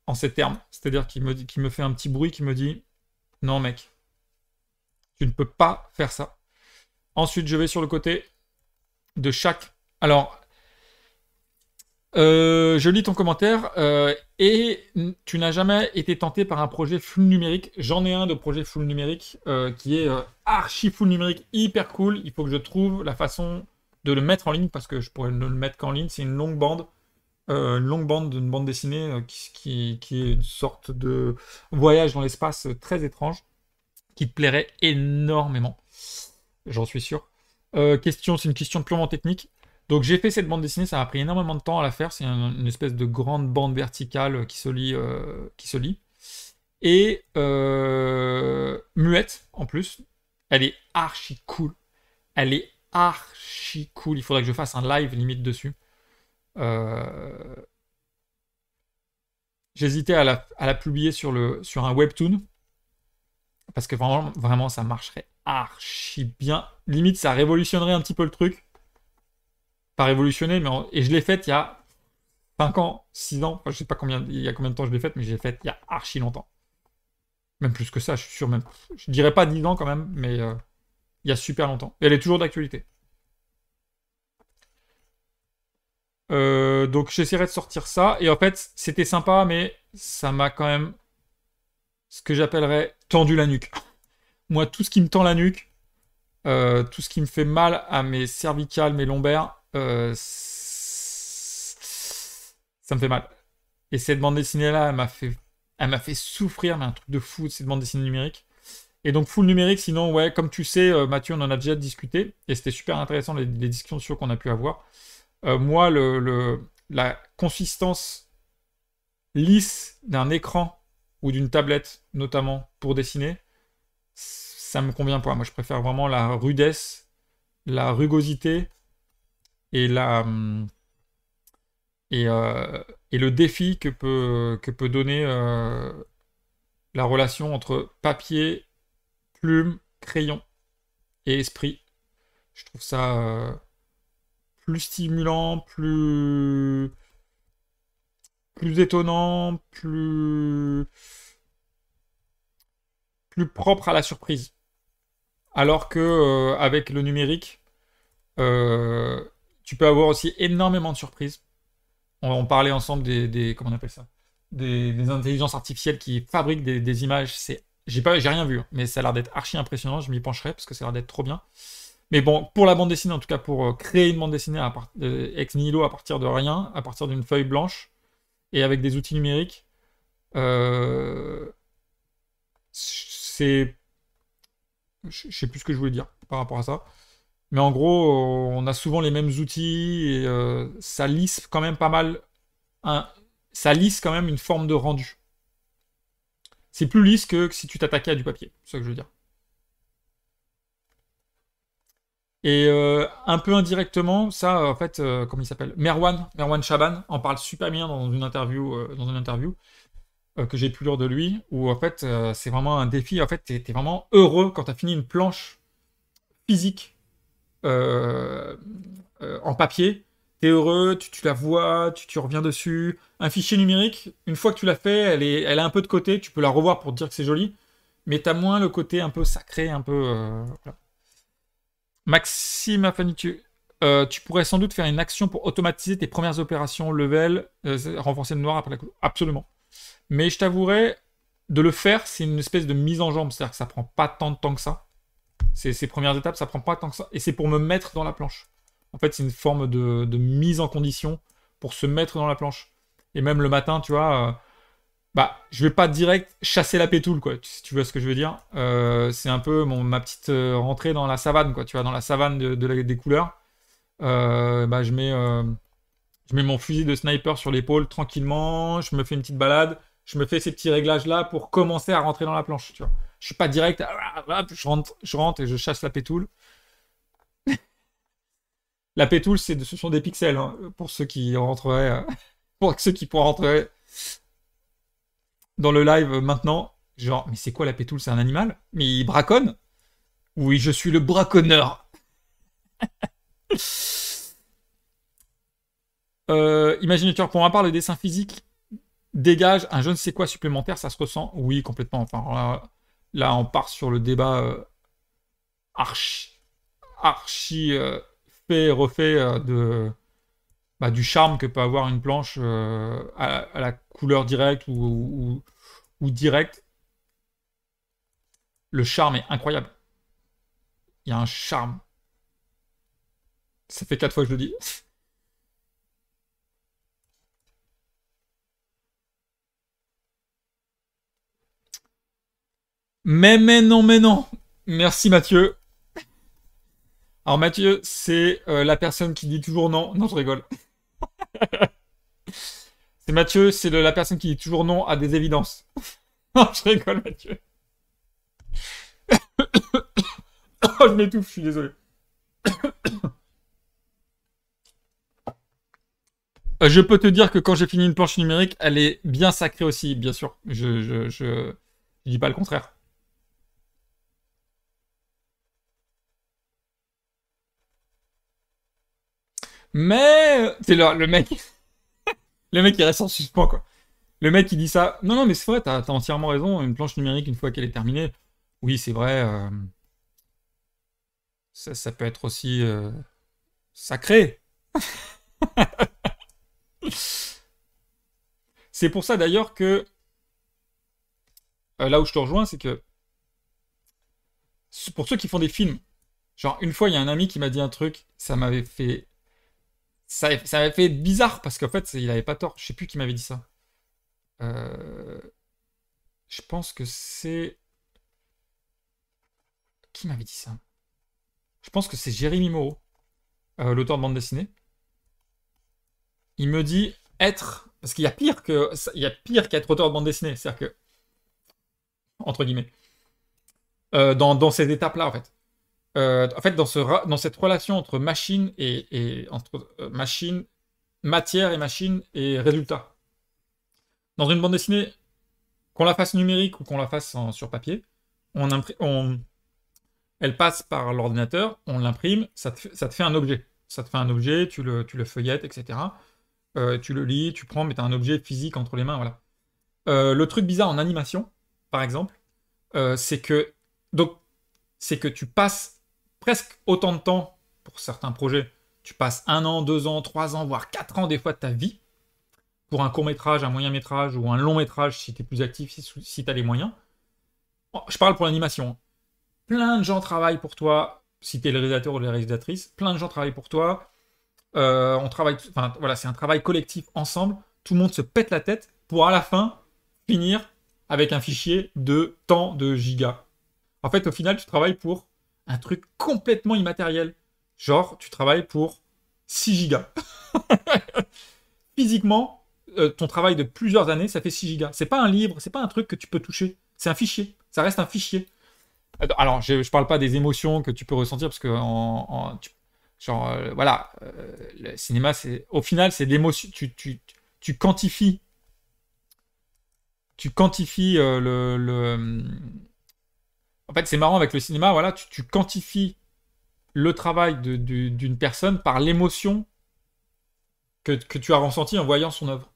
en ces termes. C'est-à-dire qu'il me fait un petit bruit qui me dit « Non mec, tu ne peux pas faire ça. » Ensuite, je vais sur le côté de chaque... Alors, Je lis ton commentaire. Et tu n'as jamais été tenté par un projet full numérique. J'en ai un de projet full numérique qui est archi full numérique, hyper cool. Il faut que je trouve la façon de le mettre en ligne parce que je pourrais ne le mettre qu'en ligne. C'est une longue bande d'une bande dessinée qui est une sorte de voyage dans l'espace très étrange qui te plairait énormément. J'en suis sûr. C'est une question purement technique. Donc j'ai fait cette bande dessinée, ça m'a pris énormément de temps à la faire. C'est une espèce de grande bande verticale qui se lit. Et muette en plus. Elle est archi cool. Elle est archi cool. Il faudrait que je fasse un live limite dessus. Euh, J'hésitais à la publier sur un webtoon. Parce que vraiment, vraiment, ça marcherait archi bien. Limite, ça révolutionnerait un petit peu le truc. Pas révolutionné, et je l'ai faite il y a 5 ans, 6 ans. Enfin, je sais pas il y a combien de temps je l'ai faite, mais je l'ai faite il y a archi longtemps. Même plus que ça, je suis sûr. Même, je dirais pas 10 ans quand même, mais il y a super longtemps. Et elle est toujours d'actualité. Donc j'essaierai de sortir ça. Et en fait, c'était sympa, mais ça m'a quand même ce que j'appellerais tendu la nuque. Moi, tout ce qui me tend la nuque, tout ce qui me fait mal à mes cervicales, mes lombaires, ça me fait mal. Et cette bande dessinée-là, elle m'a fait souffrir, mais un truc de fou, cette bande dessinée numérique. Et donc, full numérique, sinon, ouais, comme tu sais, Mathieu, on en a déjà discuté, et c'était super intéressant les discussions qu'on a pu avoir. Moi, la consistance lisse d'un écran ou d'une tablette, notamment pour dessiner, ça me convient pas. Moi, je préfère vraiment la rudesse, la rugosité et et le défi que peut donner la relation entre papier, plume, crayon et esprit. Je trouve ça plus stimulant, plus étonnant, plus propre à la surprise. Alors que avec le numérique, euh, tu peux avoir aussi énormément de surprises. On parlait ensemble comment on appelle ça? Des intelligences artificielles qui fabriquent des images. J'ai rien vu, hein, mais ça a l'air d'être archi impressionnant. Je m'y pencherai parce que ça a l'air d'être trop bien. Mais bon, pour la bande dessinée, en tout cas pour créer une bande dessinée ex nihilo à partir de rien, à partir d'une feuille blanche et avec des outils numériques, euh, c'est, je sais plus ce que je voulais dire par rapport à ça. Mais en gros, on a souvent les mêmes outils et ça lisse quand même pas mal. un- Ça lisse quand même une forme de rendu. C'est plus lisse que si tu t'attaquais à du papier. C'est ça que je veux dire. Et un peu indirectement, ça, en fait, comment il s'appelle? Merwan Chaban en parle super bien dans une interview que j'ai pu lire de lui, où en fait, c'est vraiment un défi. En fait, t'es vraiment heureux quand t'as fini une planche physique euh, en papier. T'es heureux, tu la vois, tu reviens dessus. Un fichier numérique, une fois que tu l'as fait, elle est un peu de côté. Tu peux la revoir pour te dire que c'est joli, mais t'as moins le côté un peu sacré, un peu. Voilà. Maxime Afanitu, tu pourrais sans doute faire une action pour automatiser tes premières opérations level, renforcer le noir après la couleur. Absolument. Mais je t'avouerai, de le faire, c'est une espèce de mise en jambe. C'est-à-dire que ça prend pas tant de temps que ça. Ces premières étapes, ça prend pas tant que ça. Et c'est pour me mettre dans la planche. En fait, c'est une forme de mise en condition pour se mettre dans la planche. Et même le matin, tu vois, bah, je vais pas direct chasser la pétoule, quoi, si tu vois ce que je veux dire. C'est un peu ma petite rentrée dans la savane, quoi, tu vois, dans la savane des couleurs. Bah, je mets mon fusil de sniper sur l'épaule tranquillement, je me fais une petite balade, je me fais ces petits réglages-là pour commencer à rentrer dans la planche, tu vois. Je suis pas direct, je rentre et je chasse la pétoule. La pétoule, ce sont des pixels, hein, pour ceux qui rentreraient, pour ceux qui pourraient rentrer dans le live maintenant. Genre, mais c'est quoi la pétoule? C'est un animal? Mais il braconne? Oui, je suis le braconneur. Imaginateur, pour ma part, le dessin physique dégage un je ne sais quoi supplémentaire, ça se ressent? Oui, complètement. Enfin, là on part sur le débat archi, archi fait et refait bah, du charme que peut avoir une planche à la couleur directe ou directe. Le charme est incroyable. Il y a un charme. Ça fait 4 fois que je le dis. Mais non. Merci Mathieu. Alors Mathieu, c'est la personne qui dit toujours non. Non, je rigole. C'est Mathieu, c'est la personne qui dit toujours non à des évidences. Non, je rigole Mathieu. Oh, je m'étouffe, je suis désolé. Je peux te dire que quand j'ai fini une planche numérique, elle est bien sacrée aussi, bien sûr. Je dis pas le contraire. Mais c'est le mec, le mec qui reste en suspens quoi. Le mec qui dit ça. Non non mais c'est vrai, t'as entièrement raison. Une planche numérique une fois qu'elle est terminée, oui c'est vrai. Ça peut être aussi sacré. C'est pour ça d'ailleurs que là où je te rejoins, c'est que pour ceux qui font des films, genre une fois il y a un ami qui m'a dit un truc, ça m'avait fait bizarre parce qu'en fait il avait pas tort. Je sais plus qui m'avait dit ça. Euh, je pense que c'est qui m'avait dit ça. Je pense que c'est Jérémy Moreau, l'auteur de bande dessinée. Il me dit être parce qu'il y a pire que il y a pire qu'être auteur de bande dessinée, c'est-à-dire que entre guillemets dans ces étapes-là en fait dans cette relation entre machine et entre machine matière et machine et résultat. Dans une bande dessinée, qu'on la fasse numérique ou qu'on la fasse sur papier, elle passe par l'ordinateur, on l'imprime, ça te fait un objet. Ça te fait un objet, tu le feuillettes, etc. Tu le lis, tu prends, mais tu as un objet physique entre les mains, voilà. Le truc bizarre en animation, par exemple, c'est que donc c'est que tu passes presque autant de temps pour certains projets. Tu passes 1 an, 2 ans, 3 ans, voire 4 ans des fois de ta vie pour un court métrage, un moyen métrage ou un long métrage si tu es plus actif, si tu as les moyens. Je parle pour l'animation, hein. Plein de gens travaillent pour toi, si tu es le réalisateur ou la réalisatrice, plein de gens travaillent pour toi. On travaille, enfin voilà, c'est un travail collectif ensemble. Tout le monde se pète la tête pour à la fin finir avec un fichier de tant de gigas. En fait, au final, tu travailles pour un truc complètement immatériel. Genre, tu travailles pour 6 gigas. Physiquement, ton travail de plusieurs années, ça fait 6 gigas. C'est pas un livre, c'est pas un truc que tu peux toucher. C'est un fichier. Ça reste un fichier. Alors, je parle pas des émotions que tu peux ressentir parce que genre voilà, le cinéma, c'est au final, c'est l'émotion. Tu quantifies, en fait, c'est marrant avec le cinéma. Voilà, tu quantifies le travail d'une personne par l'émotion que tu as ressentie en voyant son œuvre.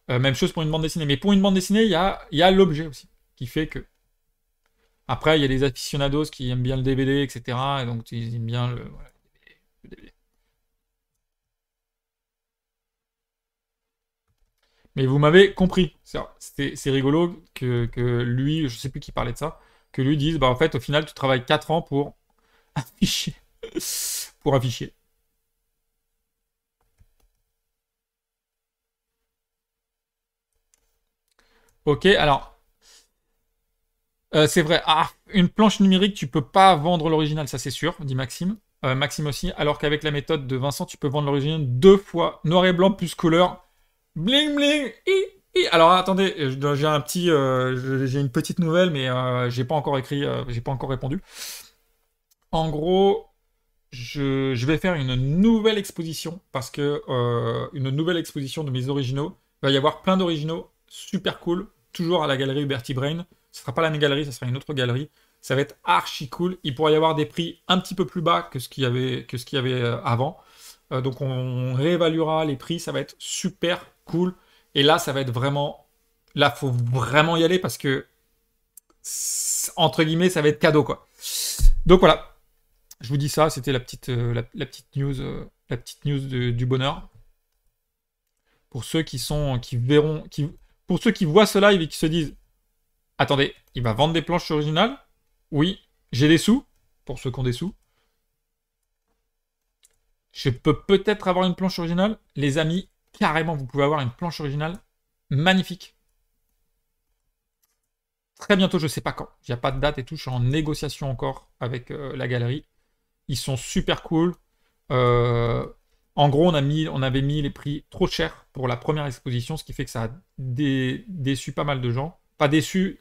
Même chose pour une bande dessinée. Mais pour une bande dessinée, il y a l'objet aussi qui fait que. Après, il y a les aficionados qui aiment bien le DVD, etc. Et donc, ils aiment bien voilà, le DVD. Mais vous m'avez compris. C'est rigolo que lui, je sais plus qui parlait de ça, que lui dise, bah en fait, au final, tu travailles 4 ans pour un fichier. Pour un fichier. Ok, alors, c'est vrai. Ah, une planche numérique, tu peux pas vendre l'original, ça c'est sûr, dit Maxime. Maxime aussi, alors qu'avec la méthode de Vincent, tu peux vendre l'original 2 fois, noir et blanc plus couleur. Bling bling. Alors attendez, j'ai une petite nouvelle, mais j'ai pas encore écrit, j'ai pas encore répondu. En gros, je vais faire une nouvelle exposition parce que une nouvelle exposition de mes originaux. Il va y avoir plein d'originaux super cool, toujours à la galerie Huberty Brain. Ce sera pas la même galerie, ça sera une autre galerie. Ça va être archi cool. Il pourrait y avoir des prix un petit peu plus bas que ce qu'il y avait avant. Donc on réévaluera les prix, ça va être super cool. Et là, ça va être vraiment. Là, faut vraiment y aller parce que entre guillemets, ça va être cadeau quoi. Donc voilà, je vous dis ça, c'était la petite news la petite news du bonheur. Pour ceux qui verront, pour ceux qui voient ce live et qui se disent, attendez, il va vendre des planches originales? Oui, j'ai des sous, pour ceux qui ont des sous. Je peux peut-être avoir une planche originale. Les amis, carrément, vous pouvez avoir une planche originale magnifique. Très bientôt, je sais pas quand. Il n'y a pas de date et tout. Je suis en négociation encore avec la galerie. Ils sont super cool. En gros, on avait mis les prix trop chers pour la première exposition, ce qui fait que ça a déçu pas mal de gens. Pas déçu,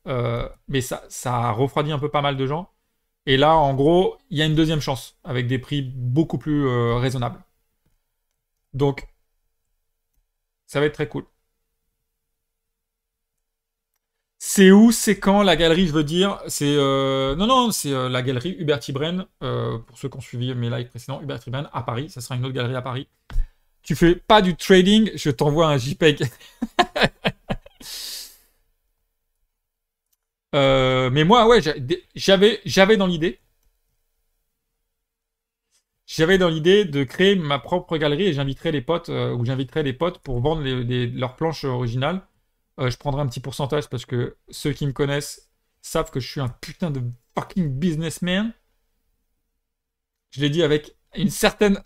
mais ça a refroidi un peu pas mal de gens. Et là, en gros, il y a une deuxième chance avec des prix beaucoup plus raisonnables. Donc, ça va être très cool. C'est où, c'est quand la galerie, je veux dire, c'est non, c'est la galerie Hubert Ibren, pour ceux qui ont suivi mes lives précédents, Hubert Ibren à Paris, ça sera une autre galerie à Paris. Tu fais pas du trading, je t'envoie un JPEG. Mais moi, ouais, j'avais dans l'idée. J'avais dans l'idée de créer ma propre galerie et j'inviterai les potes, ou j'inviterai les potes pour vendre leurs planches originales. Je prendrai un petit pourcentage parce que ceux qui me connaissent savent que je suis un putain de fucking businessman. Je l'ai dit avec une certaine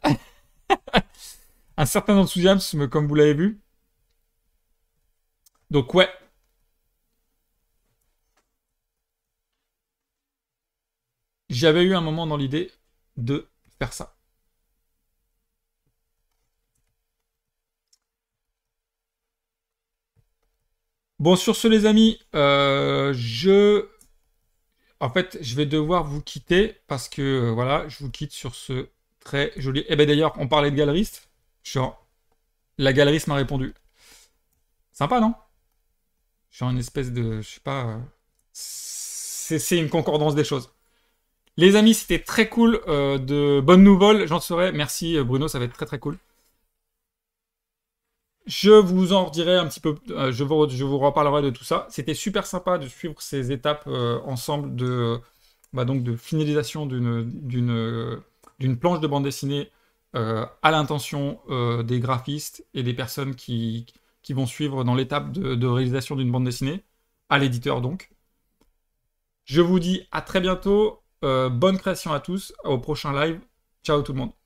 un certain enthousiasme, comme vous l'avez vu. Donc ouais. J'avais eu un moment dans l'idée de faire ça. Bon, sur ce, les amis, en fait, je vais devoir vous quitter parce que, voilà, je vous quitte sur ce très joli... Eh ben d'ailleurs, on parlait de galeriste. Genre, la galeriste m'a répondu. Sympa, non? Genre une espèce de... Je sais pas... c'est une concordance des choses. Les amis, c'était très cool. De bonnes nouvelles, j'en serai. Merci Bruno, ça va être très très cool. Je vous en redirai un petit peu, je vous reparlerai de tout ça. C'était super sympa de suivre ces étapes ensemble donc de finalisation d'une planche de bande dessinée à l'intention des graphistes et des personnes qui vont suivre dans l'étape de réalisation d'une bande dessinée, à l'éditeur donc. Je vous dis à très bientôt, bonne création à tous, au prochain live. Ciao tout le monde.